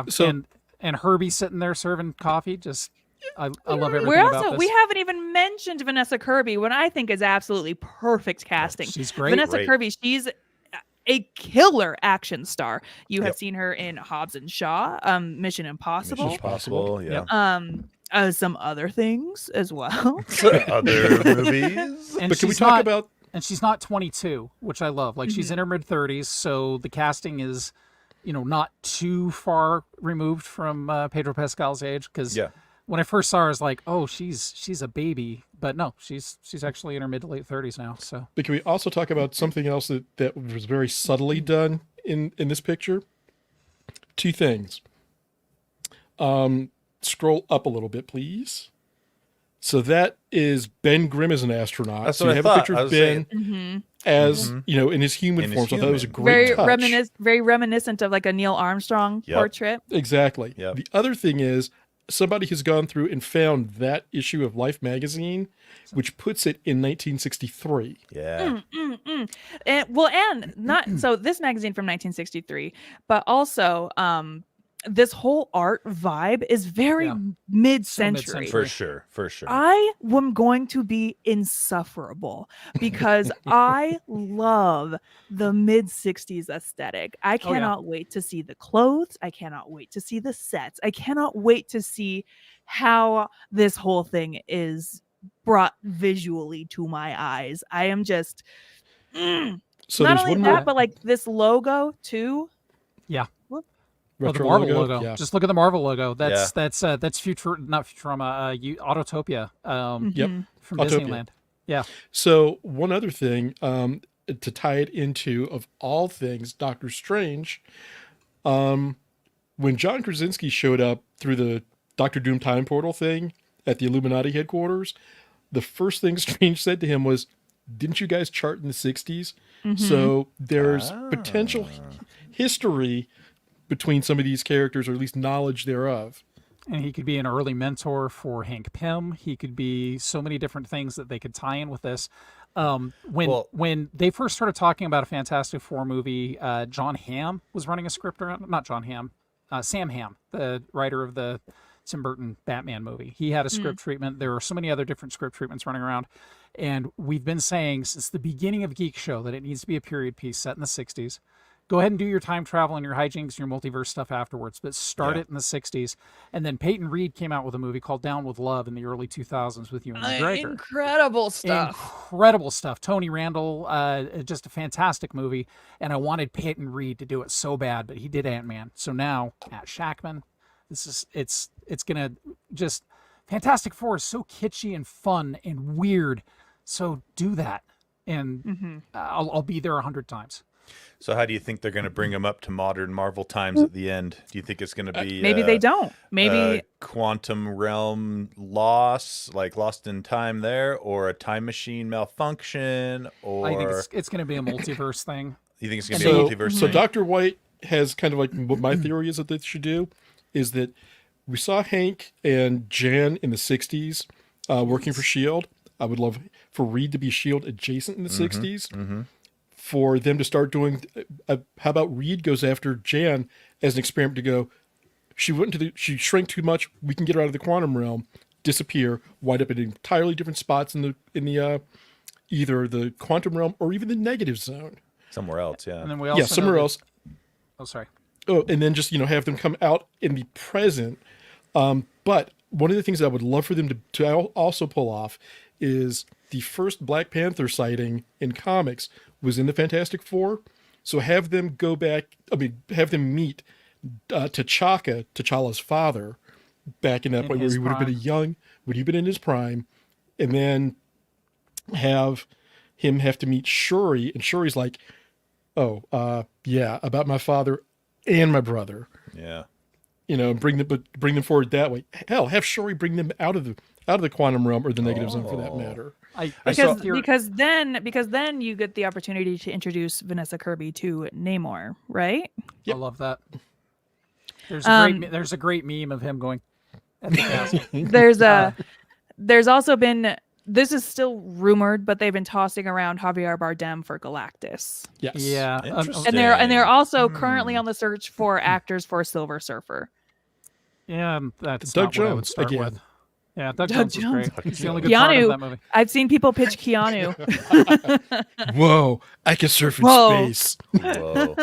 So and Herbie sitting there serving coffee, just I love everything about this. We haven't even mentioned Vanessa Kirby, what I think is absolutely perfect casting. She's great. Vanessa Kirby, she's a killer action star. You have seen her in Hobbs and Shaw, Mission Impossible. Some other things as well. Other movies. And but can we talk about? And she's not 22, which I love. Like she's in her mid 30s, so the casting is, not too far removed from Pedro Pascal's age. Because when I first saw her, I was like, oh, she's a baby. But no, she's actually in her mid to late 30s now. So, but can we also talk about something else that was very subtly done in this picture? Two things. Scroll up a little bit, please. So that is Ben Grimm as an astronaut. That's so what you have I a thought. picture of Ben as in his human form. So that was a great touch. Very reminiscent of like a Neil Armstrong portrait. Exactly. Yep. The other thing is somebody has gone through and found that issue of Life magazine, which puts it in 1963. Yeah. And not so this magazine from 1963, but also this whole art vibe is very mid-century. For sure. I am going to be insufferable because I love the mid-60s aesthetic. I cannot wait to see the clothes. I cannot wait to see the sets. I cannot wait to see how this whole thing is brought visually to my eyes. I am just so not only that, but like this logo too. Yeah. The Marvel logo. Yeah. Just look at the Marvel logo. That's not Futurama, Autotopia from Autopia. Disneyland. Yeah. So one other thing to tie it into, of all things, Doctor Strange, when John Krasinski showed up through the Doctor Doom time portal thing at the Illuminati headquarters, the first thing Strange said to him was, "Didn't you guys chart in the 60s?" So there's potential history between some of these characters, or at least knowledge thereof. and he could be an early mentor for Hank Pym. He could be so many different things that they could tie in with this. When they first started talking about a Fantastic Four movie, John Hamm was running a script around. Not John Hamm, Sam Hamm, the writer of the Tim Burton Batman movie. He had a script treatment. There are so many other different script treatments running around. And we've been saying since the beginning of Geek Show that it needs to be a period piece set in the 60s. Go ahead and do your time travel and your hijinks and your multiverse stuff afterwards, but start it in the 60s. And then Peyton Reed came out with a movie called Down with Love in the early 2000s with Ewan McGregor. Incredible stuff. Incredible stuff. Tony Randall, just a fantastic movie. And I wanted Peyton Reed to do it so bad, but he did Ant-Man. So now, Matt Shackman, it's going to just... Fantastic Four is so kitschy and fun and weird. So do that. And I'll be there 100 times. So how do you think they're going to bring him up to modern Marvel times at the end? Do you think it's going to be maybe they don't? Maybe quantum realm loss, like Lost in Time there, or a time machine malfunction, or I think it's going to be a multiverse thing. You think it's going to be a multiverse So thing? Dr. White has kind of like what my theory is that they should do is that we saw Hank and Jan in the 60s working for S.H.I.E.L.D. I would love for Reed to be S.H.I.E.L.D. adjacent in the 60s. For them to start doing, how about Reed goes after Jan as an experiment to go, she shrank too much, we can get her out of the quantum realm, disappear, wind up in entirely different spots in the either the quantum realm or even the negative zone. Somewhere else, yeah. And then we also somewhere else. Oh, sorry. Oh, and then just, have them come out in the present. But one of the things that I would love for them to also pull off is the first Black Panther sighting in comics was in the Fantastic Four. So have them go back, have them meet T'Challa's father, back in that point where he would have been would he have been in his prime, and then have him have to meet Shuri, and Shuri's like, about my father and my brother. Yeah. Bring them forward that way. Hell, have Shuri bring them out of the quantum realm or the negative zone for that matter. Because then you get the opportunity to introduce Vanessa Kirby to Namor, right? Yep. I love that. There's a great meme of him going at the castle. There's also been, this is still rumored, but they've been tossing around Javier Bardem for Galactus. Yes. Yeah. Interesting. And they're also currently on the search for actors for Silver Surfer. Yeah, that's Doug not Jones what I would start again. with. Yeah, Doug Jones is great. He's the only good Keanu, part of that movie. I've seen people pitch Keanu. Whoa, I can surf in space. Whoa.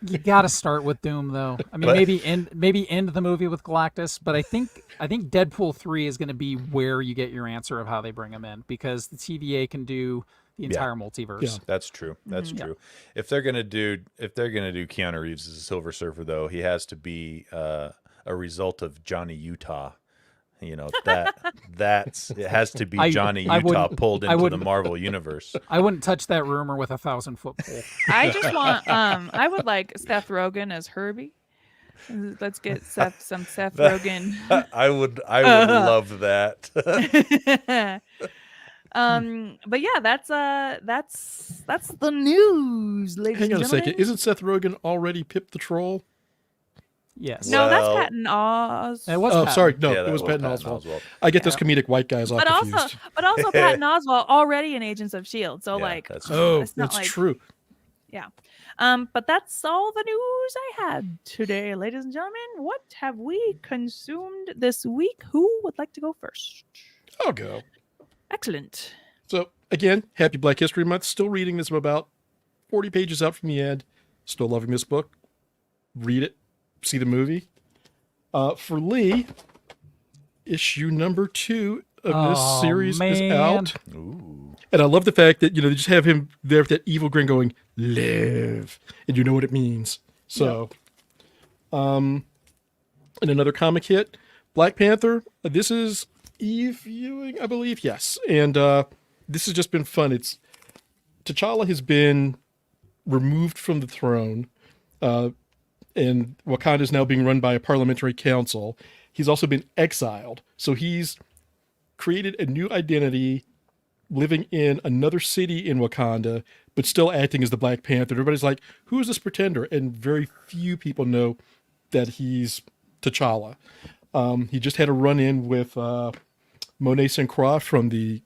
You got to start with Doom, though. I mean, maybe end the movie with Galactus, but I think Deadpool 3 is going to be where you get your answer of how they bring him in, because the TVA can do the entire multiverse. Yeah. That's true. That's true. If they're gonna do Keanu Reeves as a Silver Surfer, though, he has to be a result of Johnny Utah. It has to be Johnny Utah pulled into the Marvel universe. I wouldn't touch that rumor with a 1,000-foot pole. I just want I would like Seth Rogen as Herbie. Let's get some Seth Rogen. I would love that. But yeah, that's the news, ladies Hang on and a second. gentlemen. Isn't Seth Rogen already Pip the Troll? Yes. No, that's Patton Oz. It was Patton. Sorry. No, Yeah, it was Patton Oswalt. Oswalt. I get those comedic white guys all confused. But also Patton Oswalt already in Agents of S.H.I.E.L.D. So That's it's not that's true. Yeah. But that's all the news I had today, ladies and gentlemen. What have we consumed this week? Who would like to go first? I'll go. Excellent. So, again, happy Black History Month. Still reading this. I'm about 40 pages out from the end. Still loving this book. Read it. See the movie. For Lee, issue number 2 of this series is out. Ooh. And I love the fact that, they just have him there with that evil grin going, live. And you know what it means. So, and another comic hit, Black Panther. This is Eve viewing, I believe. Yes. And this has just been fun. T'Challa has been removed from the throne. And Wakanda is now being run by a parliamentary council. He's also been exiled. So he's created a new identity, living in another city in Wakanda, but still acting as the Black Panther. Everybody's like, who is this pretender? And very few people know that he's T'Challa. He just had a run-in with Monet St. Croix from the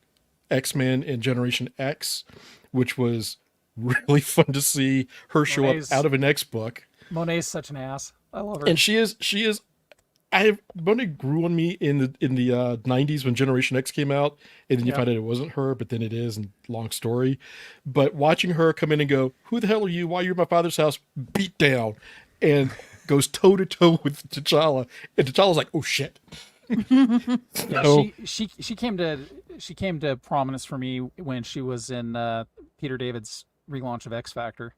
X-Men and Generation X, which was really fun to see her show up out of an X book. Monet's such an ass. I love her. And she is. Monet grew on me in the 90s when Generation X came out, and then you find out it wasn't her, but then it is, and long story. But watching her come in and go, "Who the hell are you? Why you're at my father's house?" Beat down, and goes toe to toe with T'Challa, and T'Challa's like, "Oh shit." She came to prominence for me when she was in Peter David's relaunch of X Factor.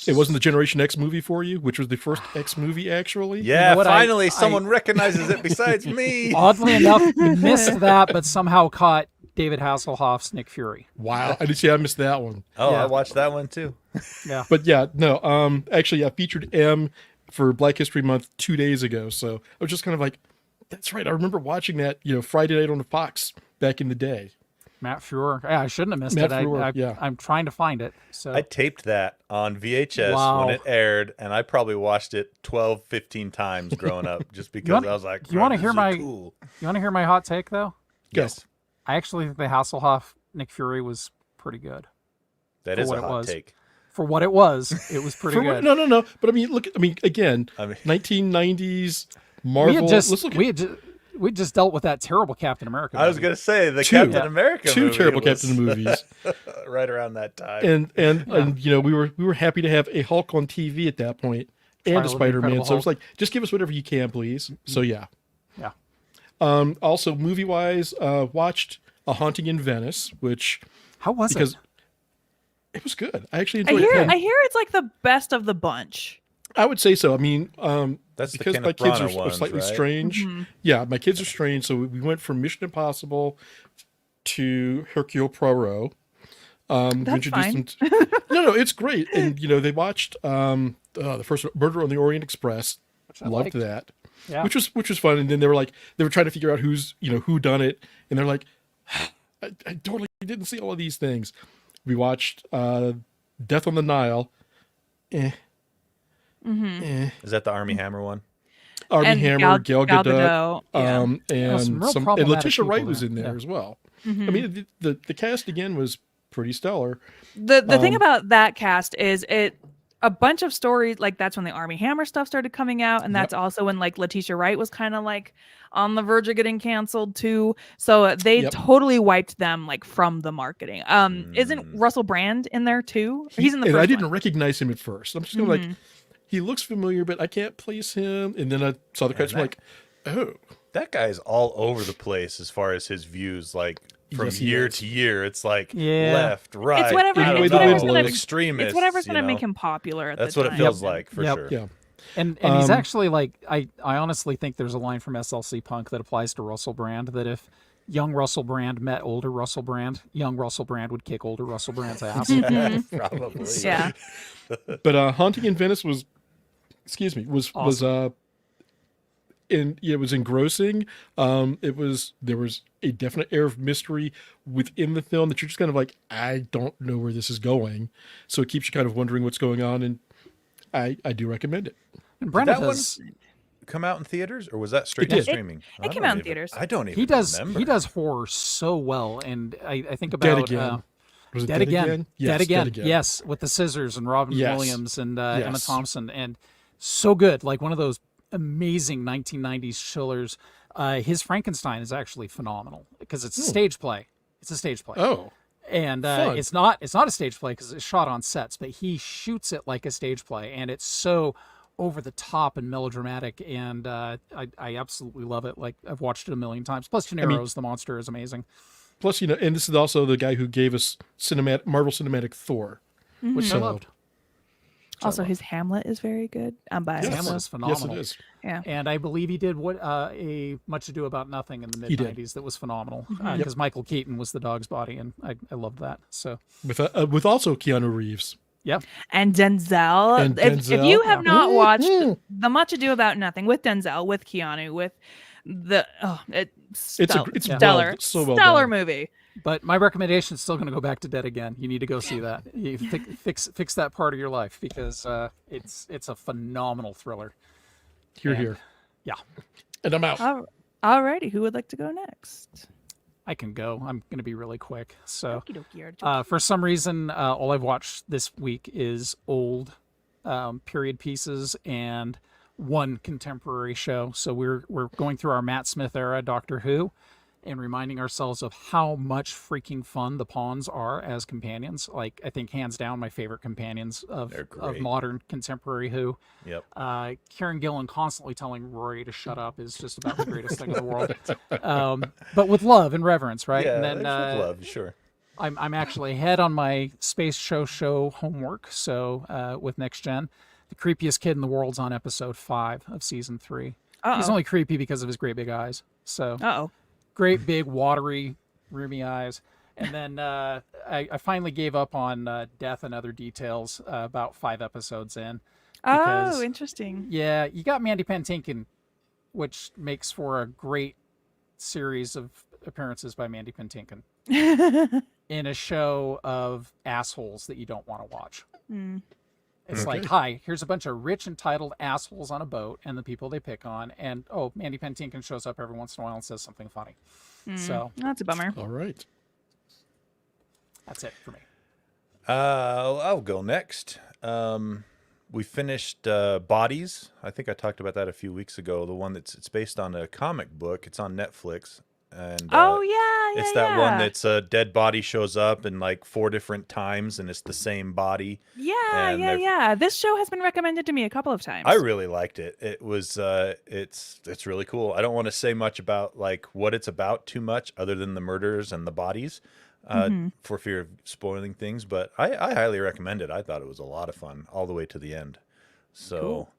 It wasn't the Generation X movie for you, which was the first X movie, actually. Yeah, you know finally someone recognizes it besides me. Oddly enough, missed that, but somehow caught David Hasselhoff's Nick Fury. Wow, I missed that one. Oh, yeah. I watched that one too. Yeah, but yeah, no. Actually, I featured M for Black History Month 2 days ago, so I was just kind of like, that's right. I remember watching that, Friday night on the Fox back in the day. Matt Fuhrer. Yeah, I shouldn't have missed it. I'm trying to find it. So I taped that on VHS when it aired, and I probably watched it 12, 15 times growing up just because I was like, you want to hear my cool. You want to hear my hot take though? Yes. I actually think the Hasselhoff Nick Fury was pretty good. That is a hot take. For what it was pretty good. No. But again, 1990s Marvel. We just dealt with that terrible Captain America movie. I was going to say Captain America two movie terrible Captain movies right around that time. And we were happy to have a Hulk on TV at that point and a Spider-Man. So it was like, just give us whatever you can, please. So yeah. Also, movie-wise, watched A Haunting in Venice, which how was it? Because it was good. I actually enjoyed it. I hear it's like the best of the bunch. I would say so. I mean, that's because my kids are slightly strange. Mm-hmm. Yeah, my kids are strange. So we went from Mission Impossible to Hercule Poirot. That's fine. No, it's great. And they watched the first Murder on the Orient Express. Loved that. Yeah. Which was fun. And then they were trying to figure out who done it. And they're like, I totally didn't see all of these things. We watched Death on the Nile. Is that the Armie Hammer one? Armie Hammer, Gal Gadot, and Letitia Wright was in there as well. Mm-hmm. I mean, the cast again was pretty stellar. The thing about that cast is a bunch of stories, like that's when the Armie Hammer stuff started coming out, and that's also when like Letitia Wright was kind of like on the verge of getting canceled too. So they totally wiped them like from the marketing. Isn't Russell Brand in there too? He's in the first I didn't recognize him at first. I'm just going like, he looks familiar, but I can't place him. And then I saw the credits. I'm like, oh, that guy's all over the place as far as his views. Like from year to year, it's like left, right. It's whatever's going to make him popular. That's what it feels like for sure. Yeah. And he's actually like, I honestly think there's a line from SLC Punk that applies to Russell Brand that if young Russell Brand met older Russell Brand, young Russell Brand would kick older Russell Brand's ass. Probably. Yeah. But Haunting in Venice was awesome. it was engrossing. There was a definite air of mystery within the film that you're just kind of like, I don't know where this is going. So it keeps you kind of wondering what's going on, and I do recommend it. And Brenda one come out in theaters, or was that straight to streaming? It came out in theaters. I don't even remember. He does horror so well, and I think Dead about Again. Was it Dead Again? Yes, Dead Again. Yes, with the scissors and Robin Yes. Williams and Emma Thompson, and so good. Like one of those amazing 1990s chillers. His Frankenstein is actually phenomenal because it's a stage play. It's a stage play. Oh, and it's not a stage play because it's shot on sets, but he shoots it like a stage play, and it's so over the top and melodramatic, and I absolutely love it. Like I've watched it a million times. Plus, Gennaro's the monster is amazing. Plus, and this is also the guy who gave us Marvel Cinematic Thor, which I loved. Also, his Hamlet is very good. I'm biased. His Hamlet is phenomenal. Yes, it is. Yeah. And I believe he did a Much Ado About Nothing in the mid-90s that was phenomenal. Because Michael Keaton was the dog's body, and I loved that. So with also Keanu Reeves. Yep. And Denzel. If you have not watched The Much Ado About Nothing with Denzel, with Keanu, with it's stellar. Stellar movie. But my recommendation is still going to go back to Dead Again. You need to go see that. You fix that part of your life because it's a phenomenal thriller. Here. Yeah. And I'm out. Alrighty, who would like to go next? I can go. I'm going to be really quick. So, Okie dokie, for some reason, all I've watched this week is old period pieces and one contemporary show. So we're going through our Matt Smith era Doctor Who, and reminding ourselves of how much freaking fun the Pawns are as companions. Like, I think hands down my favorite companions of modern contemporary Who. Yep. Karen Gillan constantly telling Rory to shut up is just about the greatest thing in the world. But with love and reverence, right? Yeah, and then, with love, sure. I'm actually ahead on my space show homework. So with Next Gen, the creepiest kid in the world's on episode 5 of season 3. He's only creepy because of his great big eyes. So great big watery roomy eyes. And then I finally gave up on Death and Other Details about 5 episodes in. Because, interesting. Yeah, you got Mandy Patinkin, which makes for a great series of appearances by Mandy Patinkin in a show of assholes that you don't want to watch. It's like, hi, here's a bunch of rich, entitled assholes on a boat and the people they pick on. And, Mandy Patinkin shows up every once in a while and says something funny. So that's a bummer. All right. That's it for me. I'll go next. We finished Bodies. I think I talked about that a few weeks ago. The one it's based on a comic book. It's on Netflix. And it's that one that's a dead body shows up in like 4 different times, and it's the same body. Yeah. This show has been recommended to me a couple of times. I really liked it. It was it's really cool. I don't want to say much about like what it's about too much, other than the murders and the bodies, for fear of spoiling things. But I highly recommend it. I thought it was a lot of fun all the way to the end. So. Cool.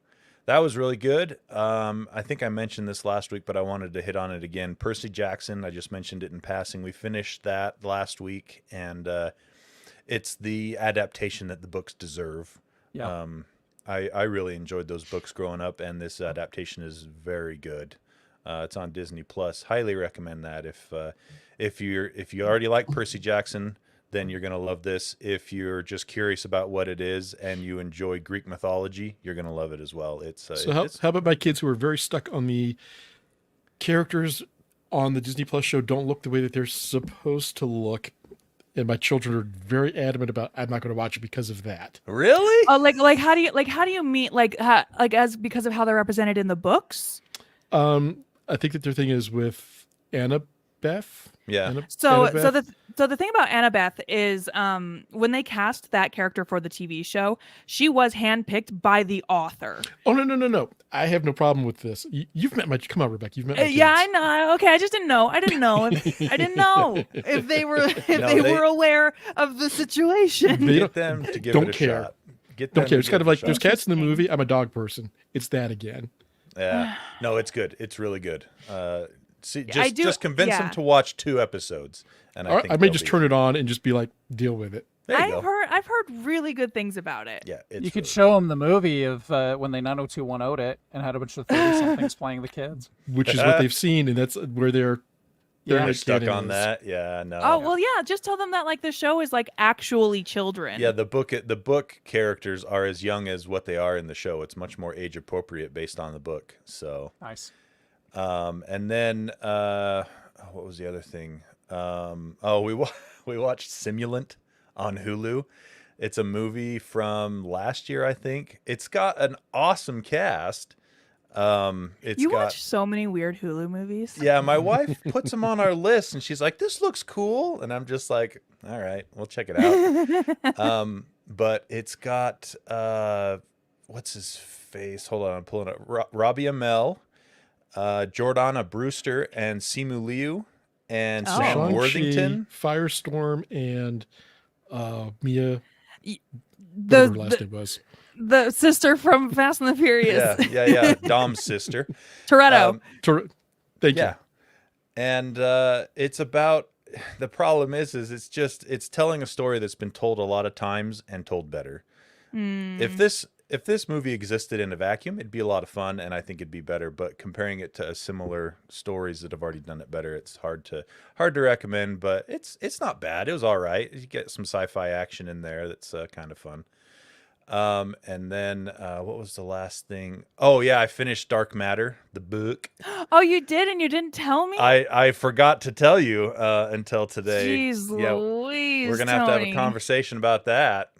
That was really good. I think I mentioned this last week, but I wanted to hit on it again. Percy Jackson, I just mentioned it in passing. We finished that last week, and it's the adaptation that the books deserve. Yeah. I really enjoyed those books growing up, and this adaptation is very good. It's on Disney Plus. Highly recommend that. If you already like Percy Jackson, then you're going to love this. If you're just curious about what it is and you enjoy Greek mythology, you're going to love it as well. How about my kids who are very stuck on the characters on the Disney Plus show don't look the way that they're supposed to look? And my children are very adamant about I'm not going to watch it because of that. Really? Like how do you mean as because of how they're represented in the books? I think that their thing is with Annabeth. Yeah. So the thing about Annabeth is when they cast that character for the TV show, she was handpicked by the author. Oh no. I have no problem with this. You've met my come on, Rebecca. You've met my kids. Yeah, I know. Okay, I just didn't know. I didn't know if they were aware of the situation. Get them to give it a shot. Don't care. It's kind of like there's cats in the movie. I'm a dog person. It's that again. Yeah. No, it's good. It's really good. Just convince them to watch 2 episodes, and I may just turn it on and just be like, deal with it. I've heard really good things about it. Yeah, you could show them the movie of when they 90210'd it and had a bunch of 30-somethings playing the kids, which is what they've seen, and that's where they're stuck on that. Yeah, no. Oh well, yeah. Just tell them that like the show is like actually children. Yeah, the book characters are as young as what they are in the show. It's much more age appropriate based on the book. So nice. And then what was the other thing? We watched Simulant on Hulu. It's a movie from last year, I think. It's got an awesome cast. Watch so many weird Hulu movies. Yeah, my wife puts them on our list, and she's like, "This looks cool," and I'm just like, "All right, we'll check it out." But it's got what's his face? Hold on, I'm pulling up. Robbie Amell. Jordana Brewster and Simu Liu and Sam Worthington, Firestorm, and Mia. The last name was the sister from Fast and the Furious. Yeah. Dom's sister, Toretto. Thank you. And it's about. The problem is it's telling a story that's been told a lot of times and told better. If this movie existed in a vacuum, it'd be a lot of fun, and I think it'd be better. But comparing it to similar stories that have already done it better, it's hard to recommend. But it's not bad. It was all right. You get some sci-fi action in there that's kind of fun. And then what was the last thing? Oh yeah, I finished Dark Matter, the book. Oh, you did, and you didn't tell me? I forgot to tell you until today. Jeez Louise, we're gonna have to have a conversation about that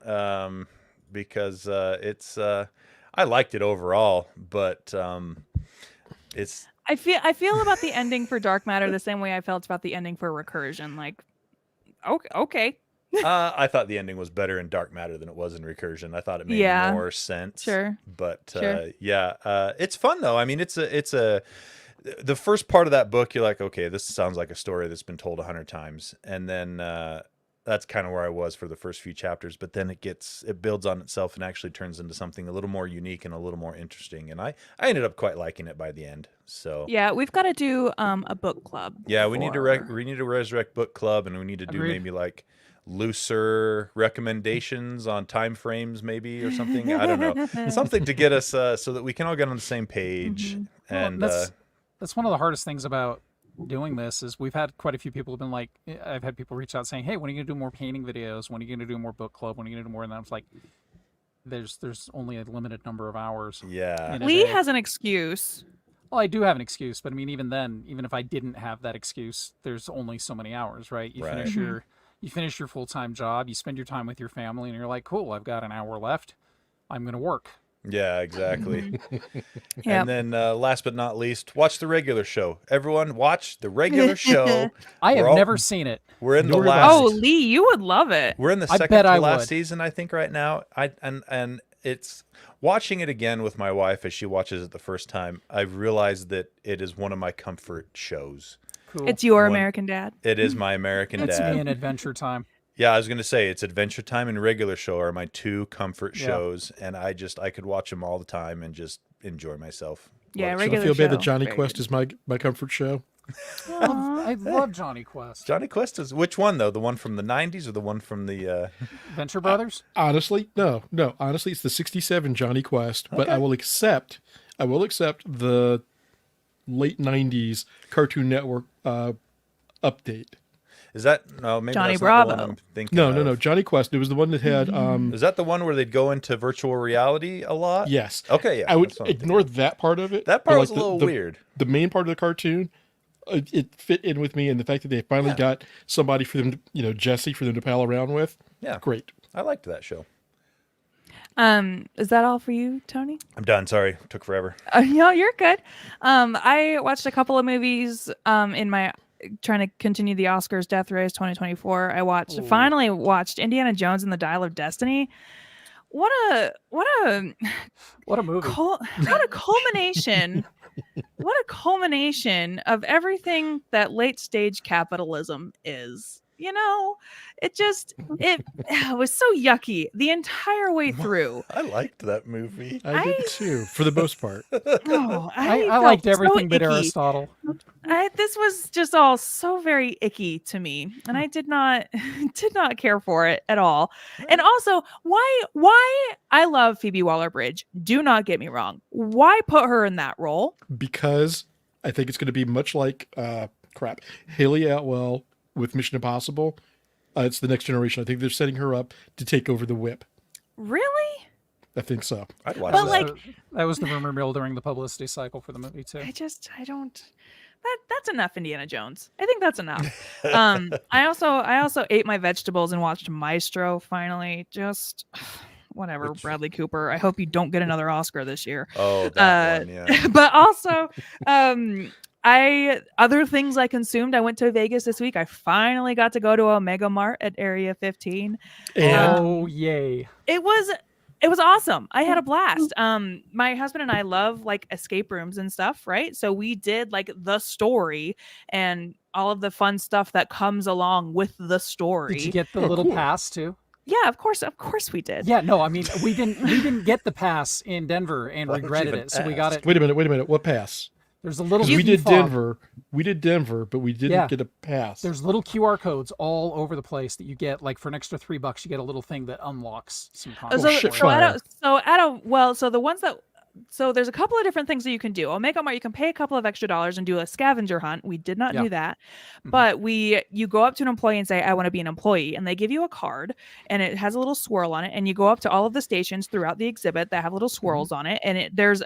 because it's I liked it overall, but it's. I feel about the ending for Dark Matter the same way I felt about the ending for Recursion. Like, okay. I thought the ending was better in Dark Matter than it was in Recursion. I thought it made more sense. Sure. But it's fun though. I mean, it's a the first part of that book, you're like, okay, this sounds like a story that's been told 100 times, and then that's kind of where I was for the first few chapters. But then it builds on itself and actually turns into something a little more unique and a little more interesting. And I ended up quite liking it by the end. So yeah, we've got to do a book club. Yeah, we need to resurrect book club, and we need to do maybe like looser recommendations on time frames maybe or something. I don't know. Something to get us so that we can all get on the same page. And that's one of the hardest things about doing this is we've had quite a few people have been like, I've had people reach out saying, hey, when are you gonna do more painting videos? When are you gonna do more book club? When are you gonna do more? And I was like, there's only a limited number of hours. Yeah. Lee has an excuse. Well, I do have an excuse, but I mean, even then, even if I didn't have that excuse, there's only so many hours, right? You finish your full-time job, you spend your time with your family, and you're like, cool, I've got an hour left. I'm going to work. Yeah, exactly. And then last but not least, watch the regular show. Everyone, watch the regular show. I have never seen it. We're in the last. Oh, Lee, you would love it. We're in the second to last season, I think, right now. And it's watching it again with my wife as she watches it the first time. I've realized that it is one of my comfort shows. Cool. It's your American Dad. It is my American Dad. It's me in Adventure Time. Yeah, I was going to say it's Adventure Time and regular show are my two comfort shows, and I could watch them all the time and just enjoy myself. Yeah, regular show. I feel bad that Johnny Quest is my comfort show. I love Johnny Quest. Johnny Quest is which one though? The one from the 90s or the one from the Venture Brothers? Honestly, no. Honestly, it's the 67 Johnny Quest, but I will accept the late 90s Cartoon Network update. Is that maybe Johnny that's Bravo? Not the one I'm thinking No. Johnny Quest. It was the one that had. Is that the one where they'd go into virtual reality a lot? Yes. Okay. Yeah. I would ignore that part of it. That part was a little weird. The main part of the cartoon, it fit in with me, and the fact that they finally got somebody for them, Jesse, for them to pal around with. Yeah. Great. I liked that show. Is that all for you, Tony? I'm done. Sorry, it took forever. No, you're good. I watched a couple of movies in my trying to continue the Oscars Death Race 2024. I finally watched Indiana Jones and the Dial of Destiny. What a movie. what a culmination. What a culmination of everything that late stage capitalism is. It was so yucky the entire way through. I liked that movie. I did too, for the most part. I liked everything but Aristotle. This was just all so very icky to me, and I did not care for it at all. And also, why I love Phoebe Waller-Bridge. Do not get me wrong. Why put her in that role? Because I think it's going to be much like Haley Atwell with Mission Impossible. It's the next generation. I think they're setting her up to take over the whip. Really? I think so. I'd watch that. That was the rumor mill during the publicity cycle for the movie too. I don't. That's enough, Indiana Jones. I think that's enough. I also ate my vegetables and watched Maestro. Finally, just whatever. Bradley Cooper. I hope you don't get another Oscar this year. Oh, that one, yeah. But also, other things I consumed. I went to Vegas this week. I finally got to go to a Mega Mart at Area 15. Oh, yay. It was awesome. I had a blast. My husband and I love like escape rooms and stuff, right? So we did like the story and all of the fun stuff that comes along with the story. Did you get the little pass too? Yeah, of course we did. Yeah, no, I mean we didn't get the pass in Denver and regretted it, so we got it. Wait a minute. What pass? There's a little. We did Denver, but we didn't get a pass. There's little QR codes all over the place that you get. Like for an extra $3, you get a little thing that unlocks some content. So the ones that so there's a couple of different things that you can do. Omega Mart, you can pay a couple of extra dollars and do a scavenger hunt. We did not do that, but you go up to an employee and say, I want to be an employee, and they give you a card and it has a little swirl on it, and you go up to all of the stations throughout the exhibit that have little swirls on it, and there's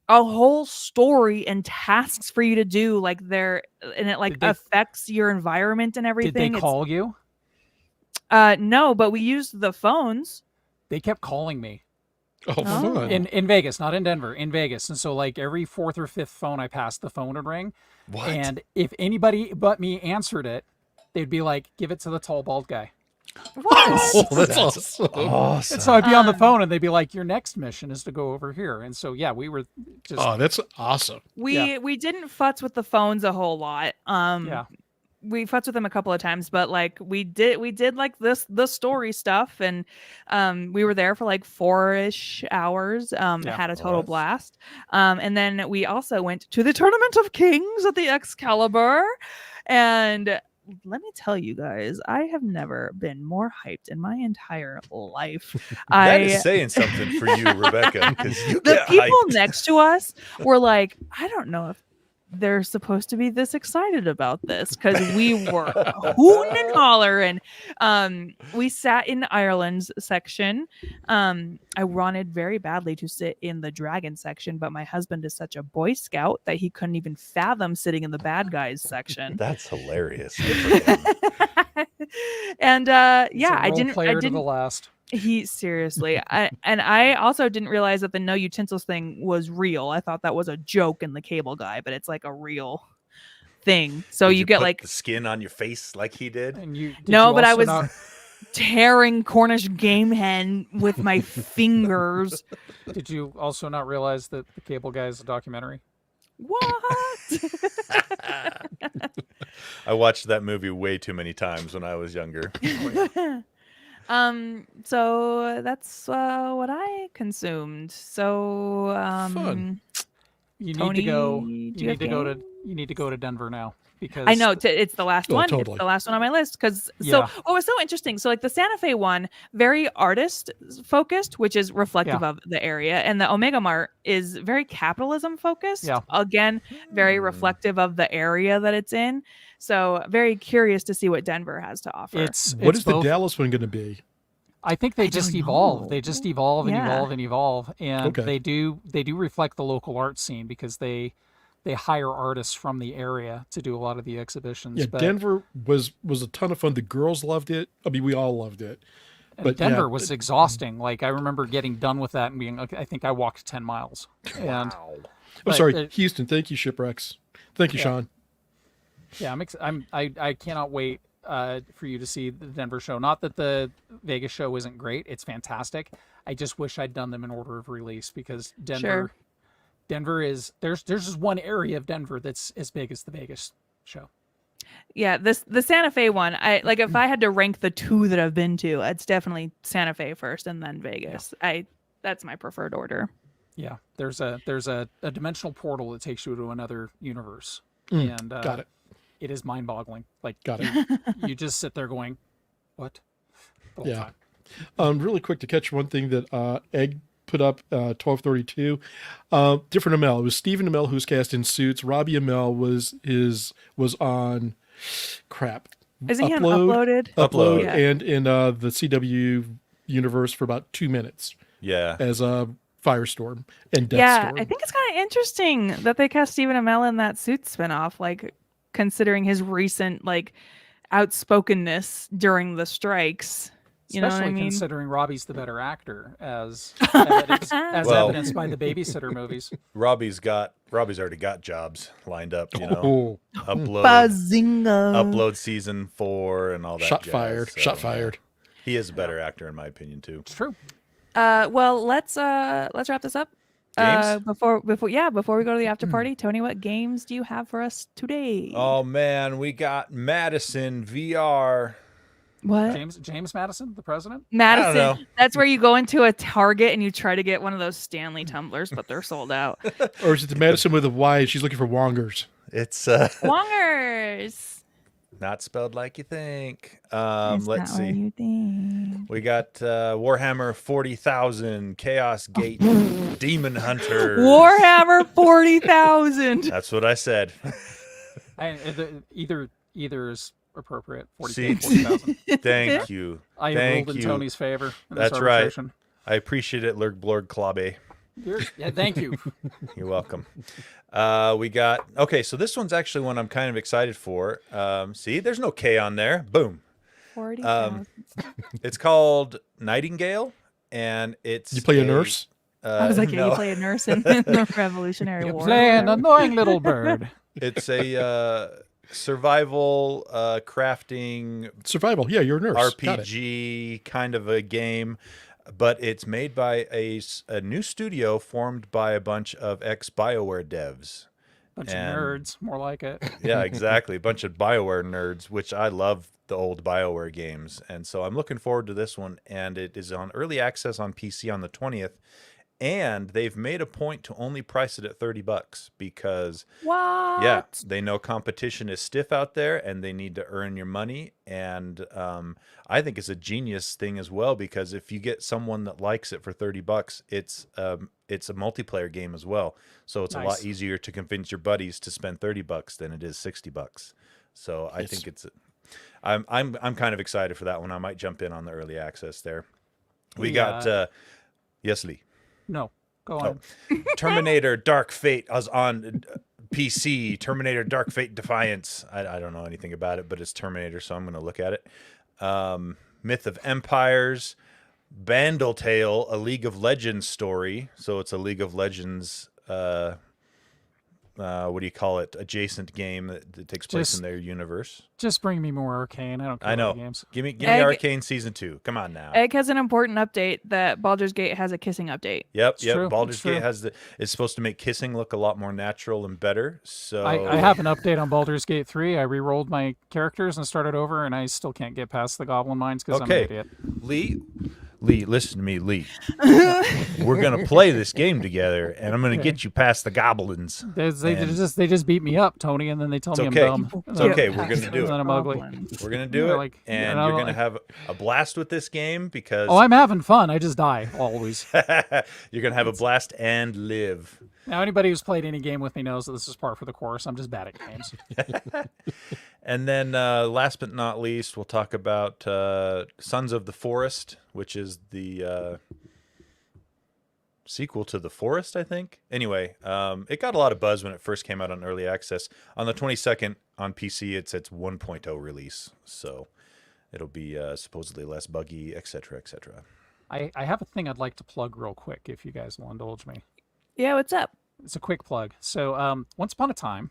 a whole story and tasks for you to do, like and it affects your environment and everything. Did they call you? No, but we used the phones. They kept calling me. Oh, fun. In Vegas, not in Denver, in Vegas. And so like every fourth or fifth phone I passed, the phone would ring. What? And if anybody but me answered it, they'd be like, give it to the tall, bald guy. What? Oh, that's awesome. And so I'd be on the phone and they'd be like, your next mission is to go over here. And so, yeah, we were just... Oh, that's awesome. We didn't futz with the phones a whole lot. We futzed with them a couple of times, but like we did like the story stuff, and we were there for like 4-ish hours. Had a total blast. And then we also went to the Tournament of Kings at the Excalibur, and let me tell you guys, I have never been more hyped in my entire life. That is saying something for you, Rebecca, because the people next to us were like, I don't know if they're supposed to be this excited about this, because we were hooting and hollering. We sat in Ireland's section. I wanted very badly to sit in the dragon section, but my husband is such a Boy Scout that he couldn't even fathom sitting in the bad guys section. That's hilarious. And I didn't to the last. He seriously, I also didn't realize that the no utensils thing was real. I thought that was a joke in the cable guy, but it's like a real thing. So you get put like the skin on your face like he did. And but I was tearing Cornish game hen with my fingers. Did you also not realize that the cable guy is a documentary? What? I watched that movie way too many times when I was younger. So that's what I consumed. So fun. You Tony, need to go to Denver now, because I know it's the last one. Totally. It's the last one on my list. Because what was so interesting? So like the Santa Fe one, very artist focused, which is reflective of the area, and the Omega Mart is very capitalism focused. Yeah. Again, very reflective of the area that it's in. So very curious to see what Denver has to offer. What is the Dallas one going to be? I think they just evolve. They just evolve and evolve and evolve, and okay. they do reflect the local art scene, because they hire artists from the area to do a lot of the exhibitions. Yeah, Denver was a ton of fun. The girls loved it. I mean, we all loved it. But Denver was exhausting. Like I remember getting done with that and being, okay, I think I walked 10 miles. And I'm sorry, Houston. Thank you, Shipwrecks. Thank you, Sean. Yeah, I cannot wait for you to see the Denver show. Not that the Vegas show isn't great; it's fantastic. I just wish I'd done them in order of release, because Denver is there's just one area of Denver that's as big as the Vegas show. Yeah, the Santa Fe one. I like, if I had to rank the two that I've been to, it's definitely Santa Fe first and then Vegas. Yeah. That's my preferred order. Yeah, there's a dimensional portal that takes you to another universe, and got it. It is mind-boggling. Like, got it. You just sit there going, "What?" Yeah. Really quick to catch one thing that Egg put up, 1232. Different Amell. It was Stephen Amell who was cast in Suits. Robbie Amell was on crap. Is he Uploaded? Upload, yeah. And in the CW universe for about 2 minutes. Yeah. As a Firestorm and Deathstorm. Yeah, I think it's kind of interesting that they cast Stephen Amell in that Suits spinoff, like considering his recent like outspokenness during the strikes. You Especially know what I mean? Considering Robbie's the better actor, as evidenced by the babysitter movies. Robbie's already got jobs lined up, you know. Bazinga. Upload season 4 and all that. Shot jazz, fired. so, Shot fired. He is a better actor in my opinion too. It's true. Well, let's wrap this up. Games? Before we go to the after party, Tony, what games do you have for us today? Oh man, we got Madison VR. What? James Madison, the president? Madison. I don't know. That's where you go into a Target and you try to get one of those Stanley tumblers, but they're sold out. Or is it the Madison with a Y? She's looking for Wongers. It's Wongers. Not spelled like you think. It's Let's not what see. you think. We got Warhammer 40,000, Chaos Gate, Demon Hunter. Warhammer 40,000. That's what I said. Either is appropriate. 40,000. Thank you. I Thank ruled in you. Tony's favor. In That's this right. arbitration. I appreciate it, Lurgblorg Klabe. Yeah, thank you. You're welcome. We got so this one's actually one I'm kind of excited for. See, there's no K on there. Boom. 40,000. It's called Nightingale, and it's You play a nurse? I was like, no. you play a nurse in the Revolutionary You War. play an annoying little bird. It's a survival crafting Survival. Yeah, you're a nurse. Got it. RPG kind of a game, but it's made by a new studio formed by a bunch of ex-BioWare devs. Bunch of nerds, more like it. Yeah, exactly. A bunch of BioWare nerds, which I love the old BioWare games. And so I'm looking forward to this one. And it is on early access on PC on the 20th. And they've made a point to only price it at $30 because, What? yeah, they know competition is stiff out there and they need to earn your money. And I think it's a genius thing as well, because if you get someone that likes it for $30, it's a multiplayer game as well. So it's a lot easier to convince your buddies to spend $30 than it is $60. So I think it's I'm kind of excited for that one. I might jump in on the early access there. We got yes, Lee. No, go on. Terminator Dark Fate is on PC. Terminator Dark Fate Defiance. I don't know anything about it, but it's Terminator, so I'm going to look at it. Myth of Empires. Bandle Tale, a League of Legends story. So it's a League of Legends, what do you call it? Adjacent game that takes place in their universe. Just bring me more Arcane. I don't care about games. Give me Arcane Season 2. Come on now. Egg has an important update that Baldur's Gate has a kissing update. Yep. True. Baldur's Gate is supposed to make kissing look a lot more natural and better. So I have an update on Baldur's Gate 3. I re-rolled my characters and started over, and I still can't get past the Goblin Mines because I'm an idiot. Lee, listen to me, Lee. We're gonna play this game together, and I'm gonna get you past the goblins. They just beat me up, Tony, and then they tell me I'm dumb. It's okay. We're gonna do And then it. I'm ugly. We're gonna do it, and you're gonna have a blast with this game because. Oh, I'm having fun. I just die always. You're gonna have a blast and live. Now, anybody who's played any game with me knows that this is par for the course. I'm just bad at games. And then last but not least, we'll talk about Sons of the Forest, which is the sequel to The Forest, I think. Anyway, it got a lot of buzz when it first came out on early access. On the 22nd on PC, it's its 1.0 release. So it'll be supposedly less buggy, etc., etc. I have a thing I'd like to plug real quick, if you guys will indulge me. Yeah, what's up? It's a quick plug. So once upon a time,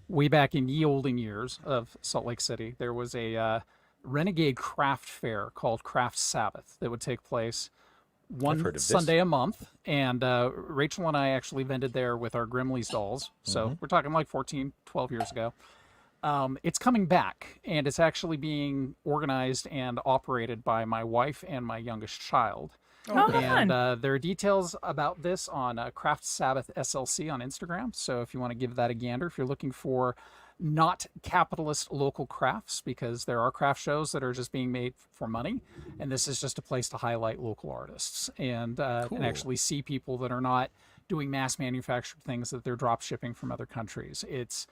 way back in ye olden years of Salt Lake City, there was a renegade craft fair called Craft Sabbath that would take place one Sunday a month. And Rachel and I actually vended there with our Grimley's dolls. So we're talking like 14, 12 years ago. It's coming back, and it's actually being organized and operated by my wife and my youngest child. And there are details about this on Craft Sabbath SLC on Instagram. So if you want to give that a gander, if you're looking for not capitalist local crafts, because there are craft shows that are just being made for money, and this is just a place to highlight local artists and actually see people that are not doing mass manufactured things that they're drop shipping from other countries. It's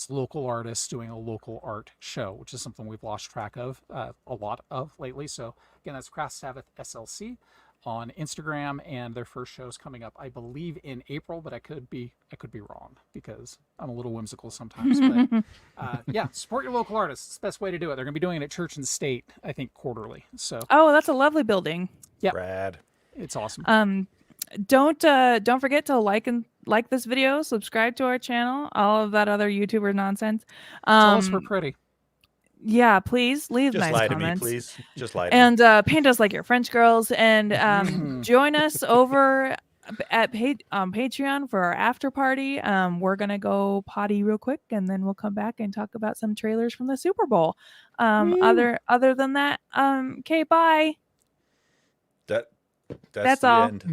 local artists doing a local art show, which is something we've lost track of a lot of lately. So again, that's Craft Sabbath SLC on Instagram, and their first show is coming up, I believe, in April, but I could be wrong because I'm a little whimsical sometimes. But yeah, support your local artists. It's the best way to do it. They're going to be doing it at Church and State, I think, quarterly. So that's a lovely building. Yeah, rad. It's awesome. Don't forget to like this video, subscribe to our channel, all of that other YouTuber nonsense. Tell us we're pretty. Yeah, please leave nice lie comments. to me, please. Just lie to me. And paint us like your French girls, and join us over at Patreon for our after party. We're gonna go potty real quick, and then we'll come back and talk about some trailers from the Super Bowl. Other than that, okay, bye. That's the all. end